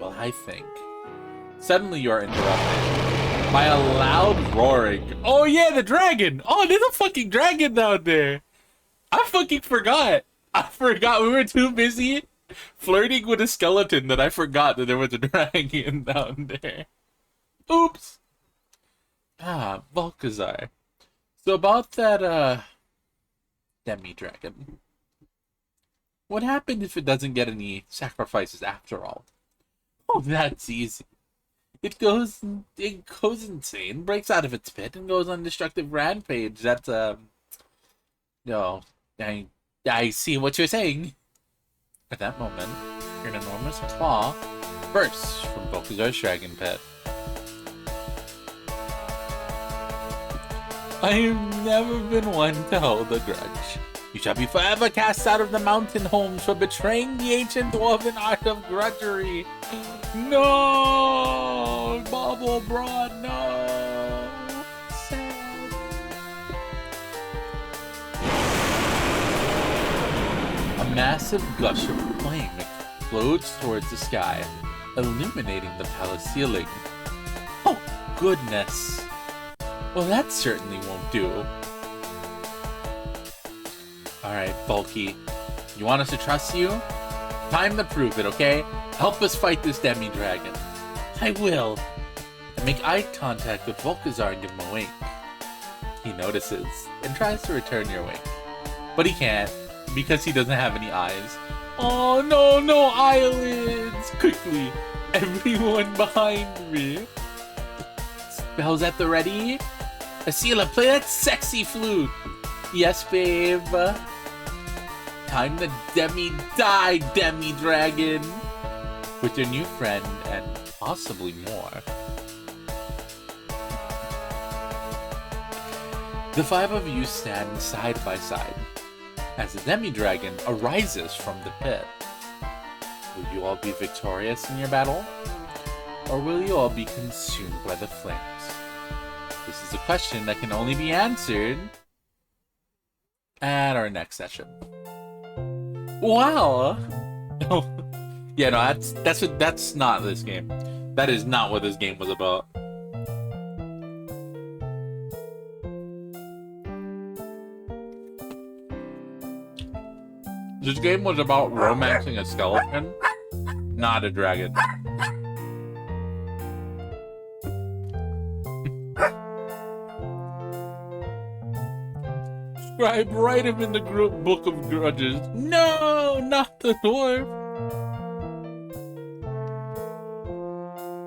Well, I think. Suddenly you are interrupted by a loud roaring. Oh yeah, the dragon! Oh, there's a fucking dragon down there! I fucking forgot! We were too busy flirting with a skeleton that I forgot that there was a dragon down there. Oops! Ah, Volkazar. So about that, demi-dragon. What happened if it doesn't get any sacrifices after all? Oh, that's easy. It goes insane, breaks out of its pit, and goes on destructive rampage. That's, no, I see what you're saying. At that moment, an enormous claw bursts from Volkazar's dragon pit. I've never been one to hold a grudge. You shall be forever cast out of the mountain homes for betraying the ancient dwarven art of grudgery. No! Maublebron, no! Sad. A massive gush of flame explodes towards the sky, illuminating the palace ceiling. Oh, goodness! Well, that certainly won't do. Alright, Volky. You want us to trust you? Time to prove it, okay? Help us fight this demi-dragon. I will. And make eye contact with Volkazar and give him a wink. He notices and tries to return your wink. But he can't, because he doesn't have any eyes. Oh no, no eyelids! Quickly, everyone behind me. Spells at the ready? Asila, play that sexy flute. Yes, babe. Time to die, demi-dragon. With your new friend and possibly more. The five of you stand side by side as the demi-dragon arises from the pit. Will you all be victorious in your battle? Or will you all be consumed by the flames? is a question that can only be answered at our next session. Wow. Yeah, no, that's not this game. That is not what this game was about. This game was about romancing a skeleton, not a dragon. Scribe, write him in the book of grudges. No, not the dwarf.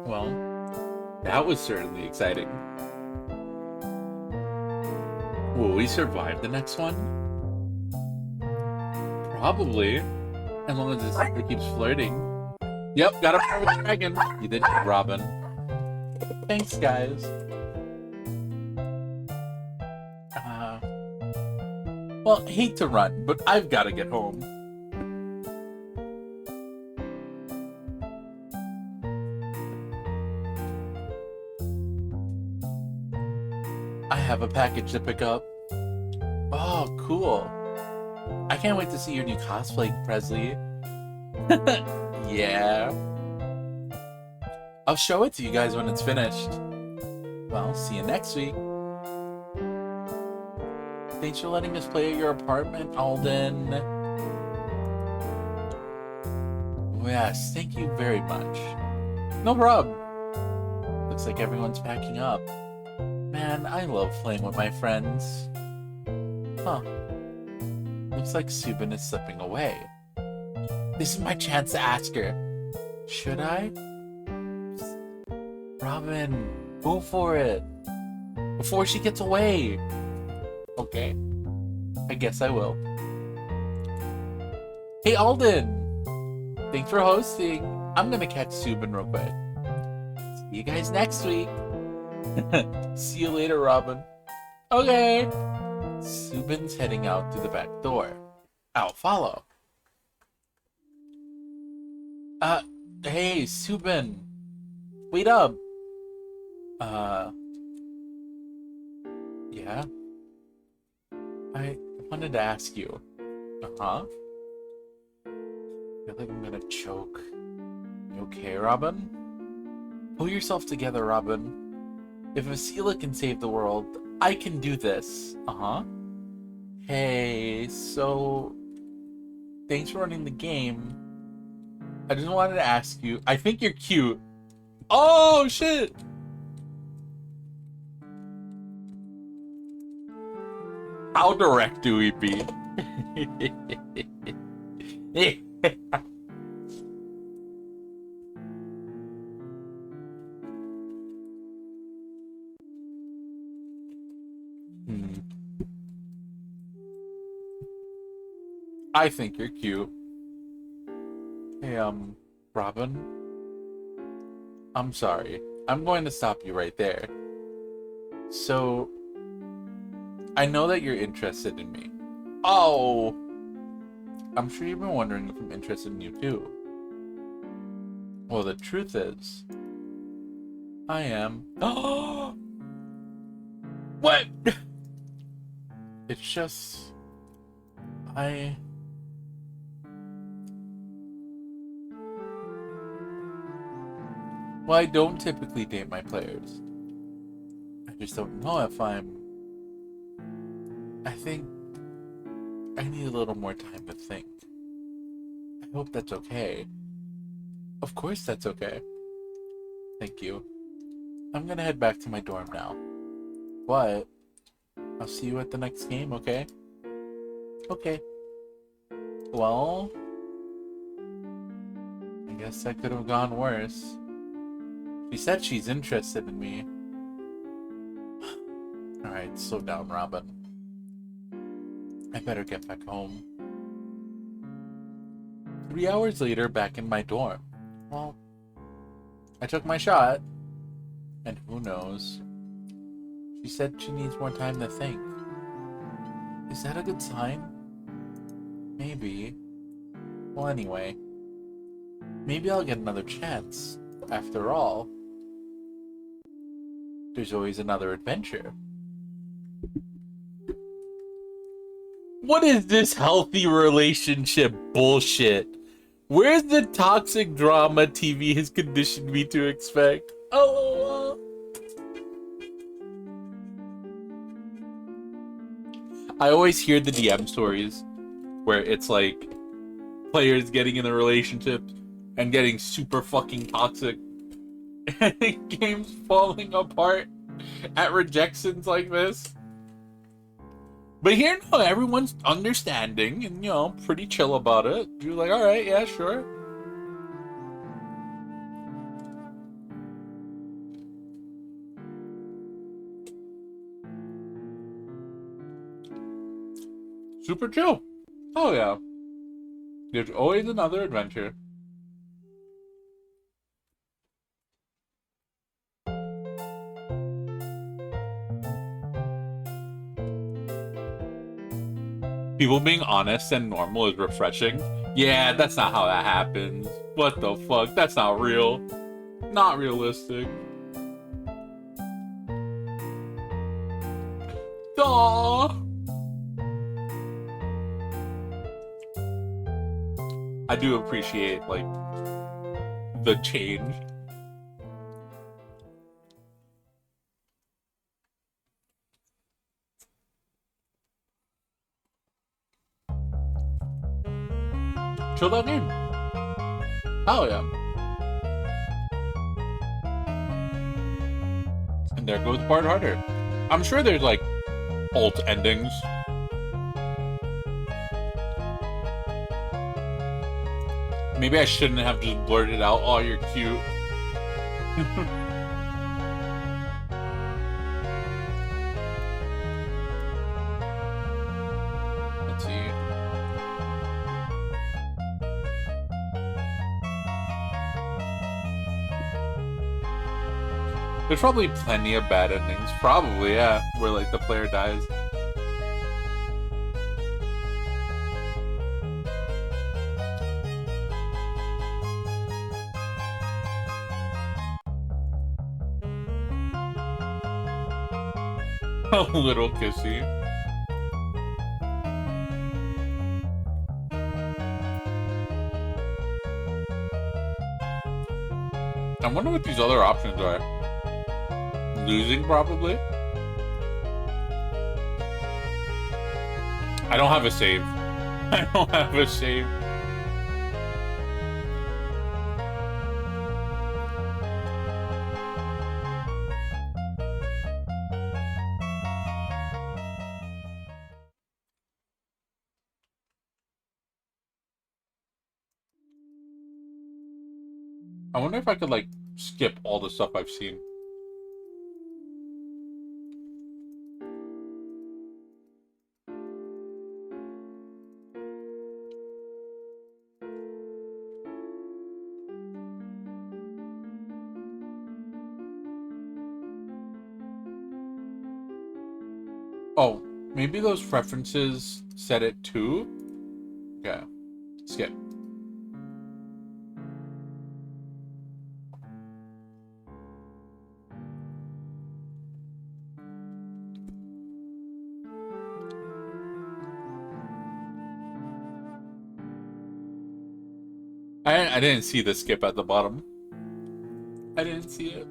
Well, that was certainly exciting. Will we survive the next one? Probably. As long as this sucker keeps flirting. Yep, got a private dragon. You did it, Robin. Thanks, guys. Well, hate to run, but I've got to get home. I have a package to pick up. Oh, cool. I can't wait to see your new cosplay, Presley. Yeah. I'll show it to you guys when it's finished. Well, see you next week. Thanks for letting us play at your apartment, Alden. Yes, thank you very much. No problem. Looks like everyone's packing up. Man, I love playing with my friends. Huh. Looks like Subin is slipping away. This is my chance to ask her. Should I? Robin, go for it. Before she gets away. Okay. I guess I will. Hey, Alden! Thanks for hosting. I'm gonna catch Subin real quick. See you guys next week. See you later, Robin. Okay. Subin's heading out through the back door. I'll follow. Hey, Subin. Wait up. Yeah? I wanted to ask you. Uh-huh? I feel like I'm gonna choke. You okay, Robin? Pull yourself together, Robin. If Vasila can save the world, I can do this. Uh-huh. Hey, so... Thanks for running the game. I just wanted to ask you. I think you're cute. Oh, shit! How direct do we be? I think you're cute. Hey, Robin? I'm sorry. I'm going to stop you right there. So, I know that you're interested in me. Oh! I'm sure you've been wondering if I'm interested in you too. Well, the truth is, I am. Oh! What? It's just... Well, I don't typically date my players. I just don't know if I'm... I think I need a little more time to think. I hope that's okay. Of course that's okay. Thank you. I'm gonna head back to my dorm now. But I'll see you at the next game, okay? Okay. Well, I guess that could have gone worse. She said she's interested in me. Alright, slow down, Robin. I better get back home. 3 hours later, back in my dorm. Well, I took my shot. And who knows? She said she needs more time to think. Is that a good sign? Maybe. Well, anyway. Maybe I'll get another chance. After all. there's always another adventure. What is this healthy relationship bullshit? Where's the toxic drama TV has conditioned me to expect? Oh. I always hear the DM stories where it's like players getting in a relationship and getting super fucking toxic and games falling apart at rejections like this. But here, no, everyone's understanding and, you know, pretty chill about it. You're like, alright, yeah, sure. Super chill. Oh, yeah. There's always another adventure. People being honest and normal is refreshing. Yeah, that's not how that happens. What the fuck? That's not real. Not realistic. Aww. I do appreciate, like, the change. Chill that in. Oh, yeah. And there goes BARD Harder. I'm sure there's, like, alt endings. Maybe I shouldn't have just blurted out, oh, you're cute. Let's see. There's probably plenty of bad endings. Probably, yeah. Where, like, the player dies. A little kissy. I wonder what these other options are. Losing, probably? I don't have a save. I don't have a save. I wonder if I could, like, skip all the stuff I've seen. Oh, maybe those preferences set it to? Yeah. Skip. I didn't see the skip at the bottom. I didn't see it.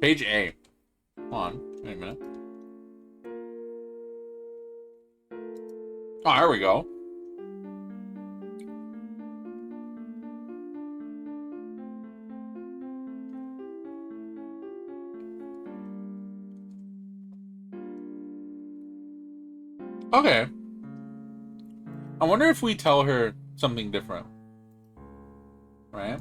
Page A. Hold on. Wait a minute. Oh, there we go. Okay. I wonder if we tell her something different. Right?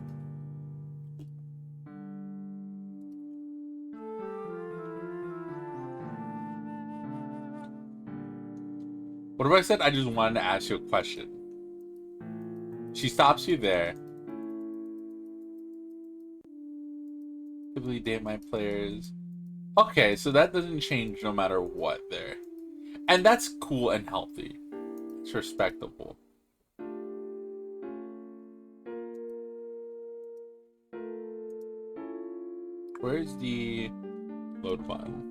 What if I said I just wanted to ask you a question? She stops you there. Typically date my players. Okay, so that doesn't change no matter what there. And that's cool and healthy. It's respectable. Where's the load button?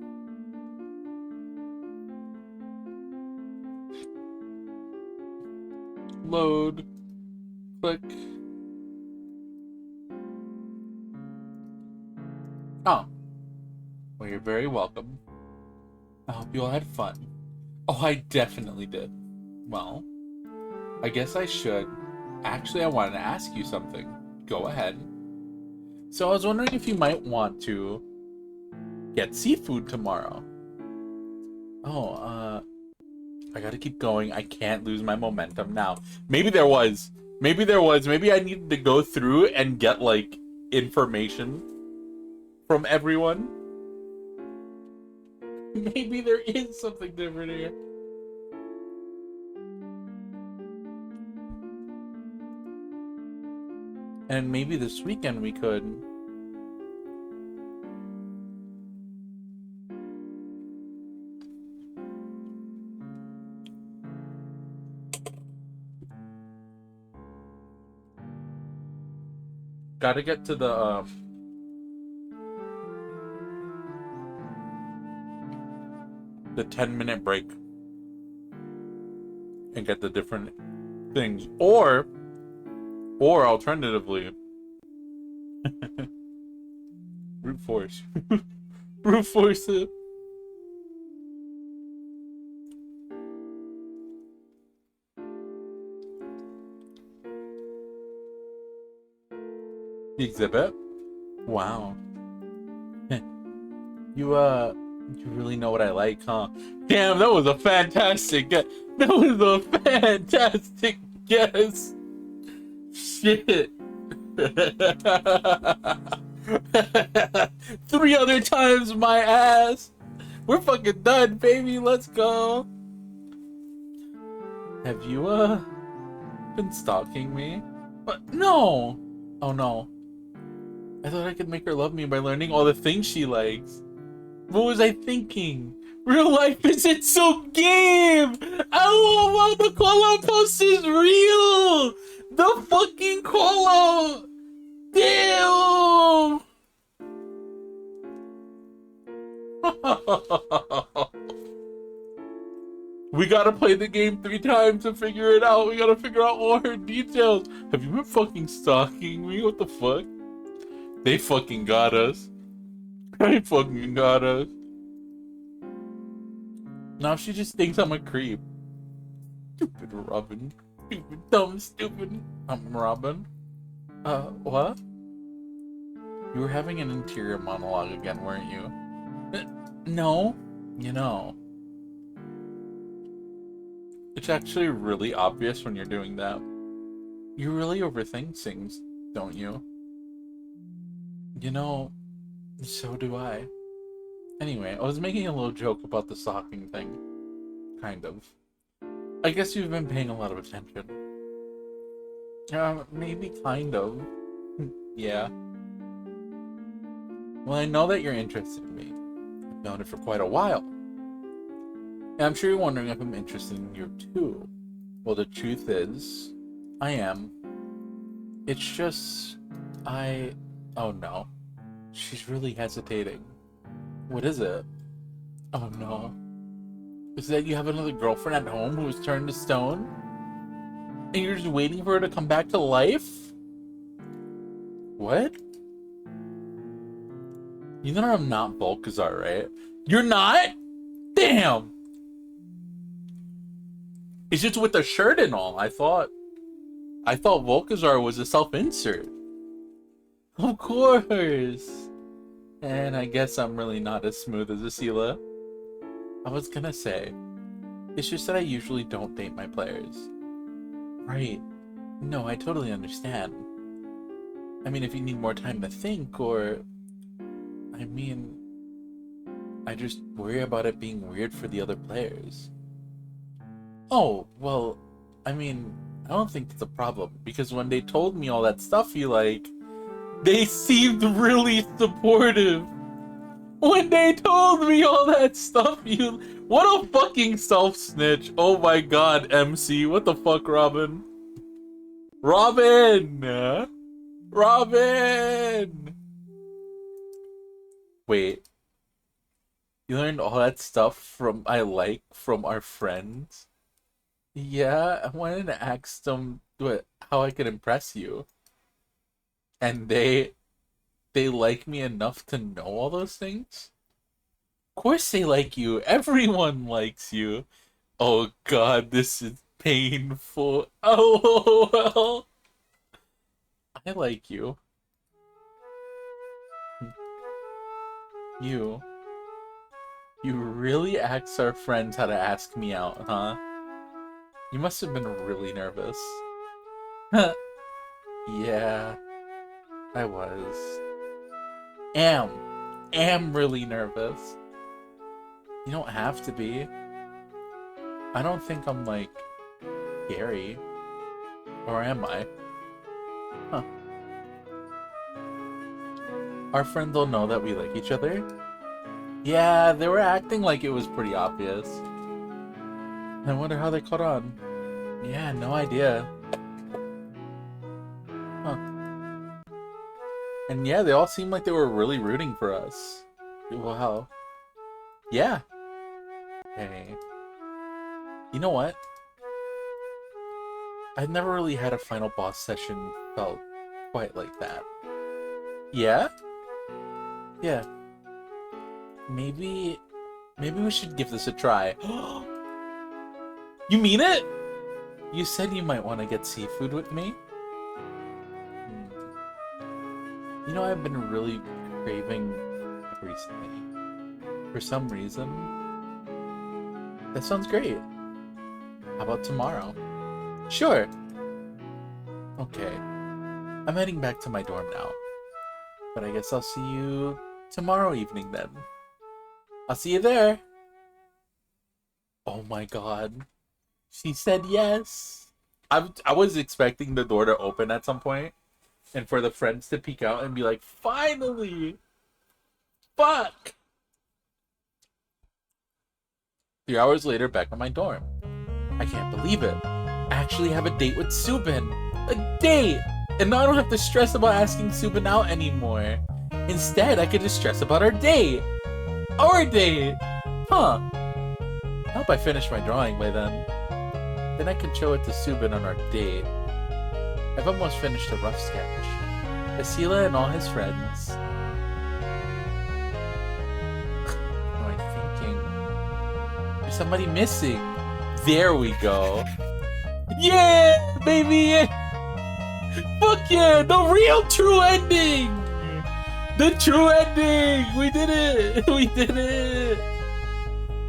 Load. Click. Oh. Well, you're very welcome. I hope you all had fun. Oh, I definitely did. Well, I guess I should. Actually, I wanted to ask you something. Go ahead. So I was wondering if you might want to get seafood tomorrow. Oh, I gotta keep going. I can't lose my momentum now. Maybe there was. Maybe I needed to go through and get, like, information from everyone. Maybe there is something different here. And maybe this weekend we could. Gotta get to the 10-minute break and get the different things, or alternatively, brute force, brute force it. The exhibit. Wow. You really know what I like, huh? Damn, that was a fantastic guess. That was a fantastic guess. Shit. 3 other times my ass. We're fucking done, baby. Let's go. Have you, been stalking me? But no. Oh, no. I thought I could make her love me by learning all the things she likes. What was I thinking? Real life isn't so game! Oh, the call-out post is real! The fucking call-out! Damn! We gotta play the game 3 times to figure it out. We gotta figure out all her details. Have you been fucking stalking me? What the fuck? They fucking got us. They fucking got us. Now she just thinks I'm a creep. Stupid Robin. Stupid, dumb, stupid. I'm Robin. What? You were having an interior monologue again, weren't you? No. You know. It's actually really obvious when you're doing that. You really overthink things, don't you? You know, so do I. Anyway, I was making a little joke about the stalking thing. Kind of. I guess you've been paying a lot of attention. Maybe kind of. Yeah. Well, I know that you're interested in me. I've known it for quite a while. And I'm sure you're wondering if I'm interested in you too. Well, the truth is, I am. It's just, oh no. She's really hesitating. What is it? Oh no. Is that you have another girlfriend at home who was turned to stone? And you're just waiting for her to come back to life? What? You know I'm not Balcazar, right? You're not? Damn! It's just with the shirt and all. I thought Balcazar was a self-insert. Of course. And I guess I'm really not as smooth as Asila. I was gonna say, it's just that I usually don't date my players. Right. No, I totally understand. I mean, if you need more time to think, or... I mean... I just worry about it being weird for the other players. Oh, well, I mean, I don't think it's a problem, because when they told me all that stuff you like, they seemed really supportive. When they told me all that stuff you What a fucking self-snitch. Oh my god, MC. What the fuck, Robin? Robin! Robin! Wait. You learned all that stuff from from our friends? Yeah, I wanted to ask them how I could impress you. And they like me enough to know all those things? Of course they like you. Everyone likes you. Oh god, this is painful. Oh well. I like you. You really asked our friends how to ask me out, huh? You must have been really nervous. Yeah, I was. Am really nervous. You don't have to be. I don't think I'm, like, scary. Or am I? Huh. Our friends will know that we like each other? Yeah, they were acting like it was pretty obvious. I wonder how they caught on. Yeah, no idea. Huh. And yeah, they all seemed like they were really rooting for us. Wow. Yeah. Hey. You know what? I've never really had a final boss session felt quite like that. Yeah? Yeah. Maybe we should give this a try. You mean it? You said you might want to get seafood with me? You know, I've been really craving recently. For some reason. That sounds great. How about tomorrow? Sure. Okay. I'm heading back to my dorm now. But I guess I'll see you tomorrow evening then. I'll see you there. Oh my god. She said yes. I was expecting the door to open at some point and for the friends to peek out and be like, finally! Fuck! 3 hours later, back at my dorm. I can't believe it. I actually have a date with Subin. A date! And now I don't have to stress about asking Subin out anymore. Instead, I could just stress about our date. Our date! Huh. I hope I finish my drawing by then. Then I can show it to Subin on our date. I've almost finished a rough sketch. Asila and all his friends. What am I thinking? There's somebody missing. There we go. Yeah, baby! Fuck yeah! The real true ending! The true ending! We did it! We did it!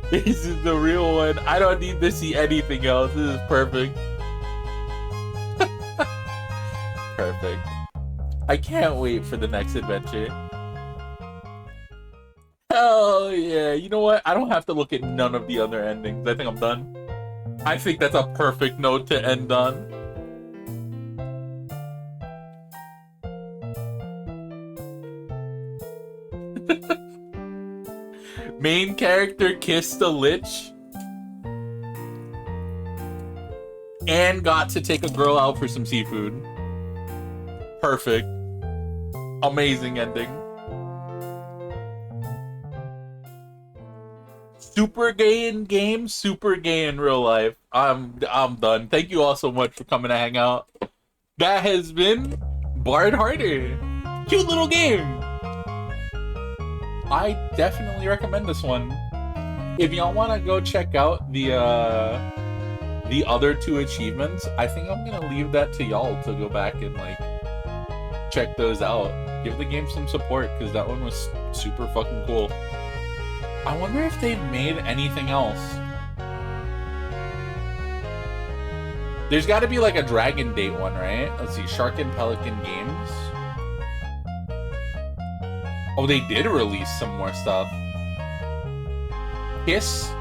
This is the real one. I don't need to see anything else. This is perfect. Perfect. I can't wait for the next adventure. Hell yeah. You know what? I don't have to look at none of the other endings. I think I'm done. I think that's a perfect note to end on. Main character kissed the lich and got to take a girl out for some seafood. Perfect. Amazing ending. Super gay in game, super gay in real life. I'm done. Thank you all so much for coming to hang out. That has been Bard Harder. Cute little game. I definitely recommend this one. If y'all want to go check out the other 2 achievements, I think I'm gonna leave that to y'all to go back and like check those out. Give the game some support because that one was super fucking cool. I wonder if they've made anything else. There's got to be like a Dragon Date one, right? Let's see, Shark and Pelican Games. Oh, they did release some more stuff. Kiss/Off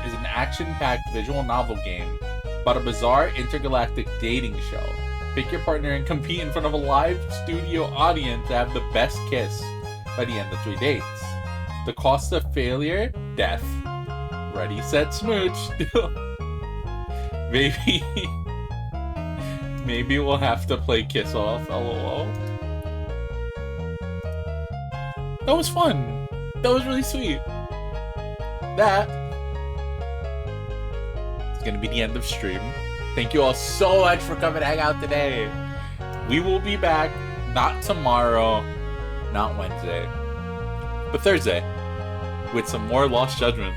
is an action-packed visual novel game about a bizarre intergalactic dating show. Pick your partner and compete in front of a live studio audience to have the best kiss by the end of 3 dates. The cost of failure death. Ready, set, smooch. Maybe... Maybe we'll have to play Kiss Off, lol. That was fun. That was really sweet. That is gonna be the end of stream. Thank you all so much for coming to hang out today. We will be back, not tomorrow, not Wednesday, but Thursday, with some more Lost Judgment.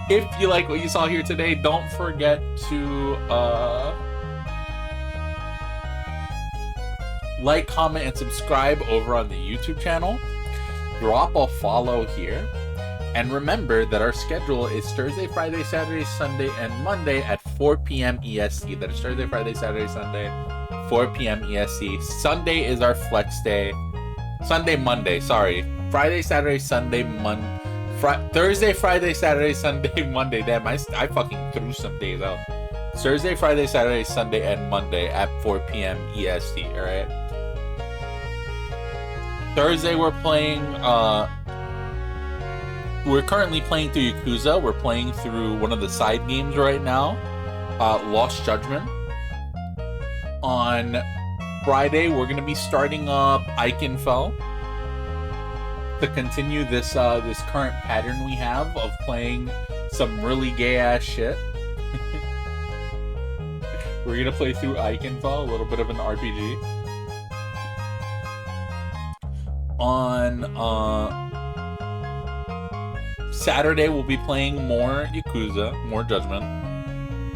If you like what you saw here today, don't forget to like, comment, and subscribe over on the YouTube channel. Drop a follow here. And remember that our schedule is Thursday, Friday, Saturday, Sunday, and Monday at 4 p.m. EST. That is Thursday, Friday, Saturday, Sunday, 4 p.m. EST. Sunday is our flex day. Sunday, Monday, sorry. Friday, Saturday, Sunday, Thursday, Friday, Saturday, Sunday, Monday. Damn, I fucking threw some days out. Thursday, Friday, Saturday, Sunday, and Monday at 4 p.m. EST, alright? Thursday, we're playing, we're currently playing through Yakuza. We're playing through one of the side games right now, Lost Judgment. On Friday, we're going to be starting up Eichenfell to continue this this current pattern we have of playing some really gay-ass shit. We're going to play through Eichenfell, a little bit of an RPG. On Saturday, we'll be playing more Yakuza, more Judgment.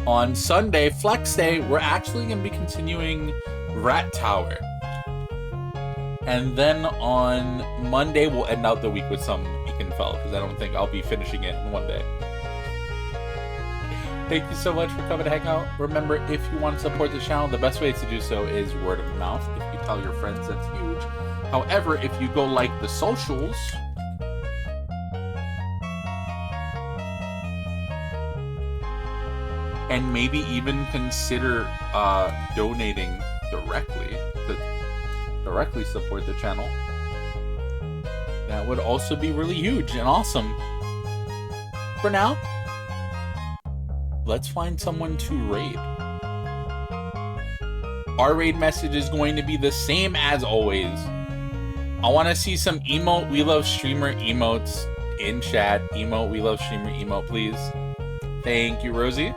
On Sunday, Flex Day, we're actually going to be continuing Rat Tower. And then on Monday, we'll end out the week with some Eichenfell, because I don't think I'll be finishing it in one day. Thank you so much for coming to hang out. Remember, if you want to support the channel, the best way to do so is word of mouth. If you tell your friends, that's huge. However, if you go like the socials, and maybe even consider donating directly to directly support the channel, that would also be really huge and awesome. For now, let's find someone to raid. Our raid message is going to be the same as always. I want to see some emote we love streamer emotes in chat. Emote we love streamer emote, please. Thank you, Rosie.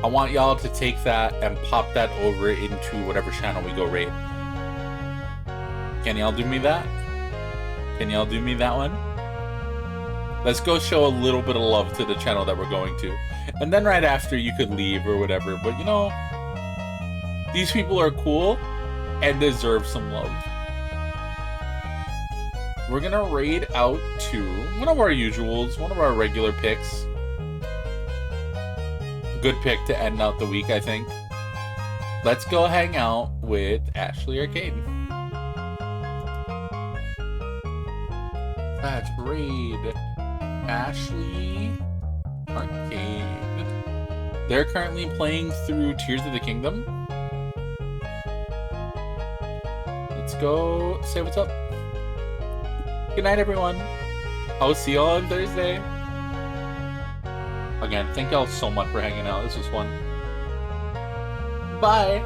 I want y'all to take that and pop that over into whatever channel we go raid. Can y'all do me that? Can y'all do me that one? Let's go show a little bit of love to the channel that we're going to. And then right after, you could leave or whatever. But you know, these people are cool and deserve some love. We're gonna raid out to one of our usuals, one of our regular picks. Good pick to end out the week, I think. Let's go hang out with Ashley Arcade. Let's raid Ashley Arcade. They're currently playing through Tears of the Kingdom. Let's go say what's up. Good night, everyone. I'll see y'all on Thursday. Again, thank y'all so much for hanging out. This was fun. Bye.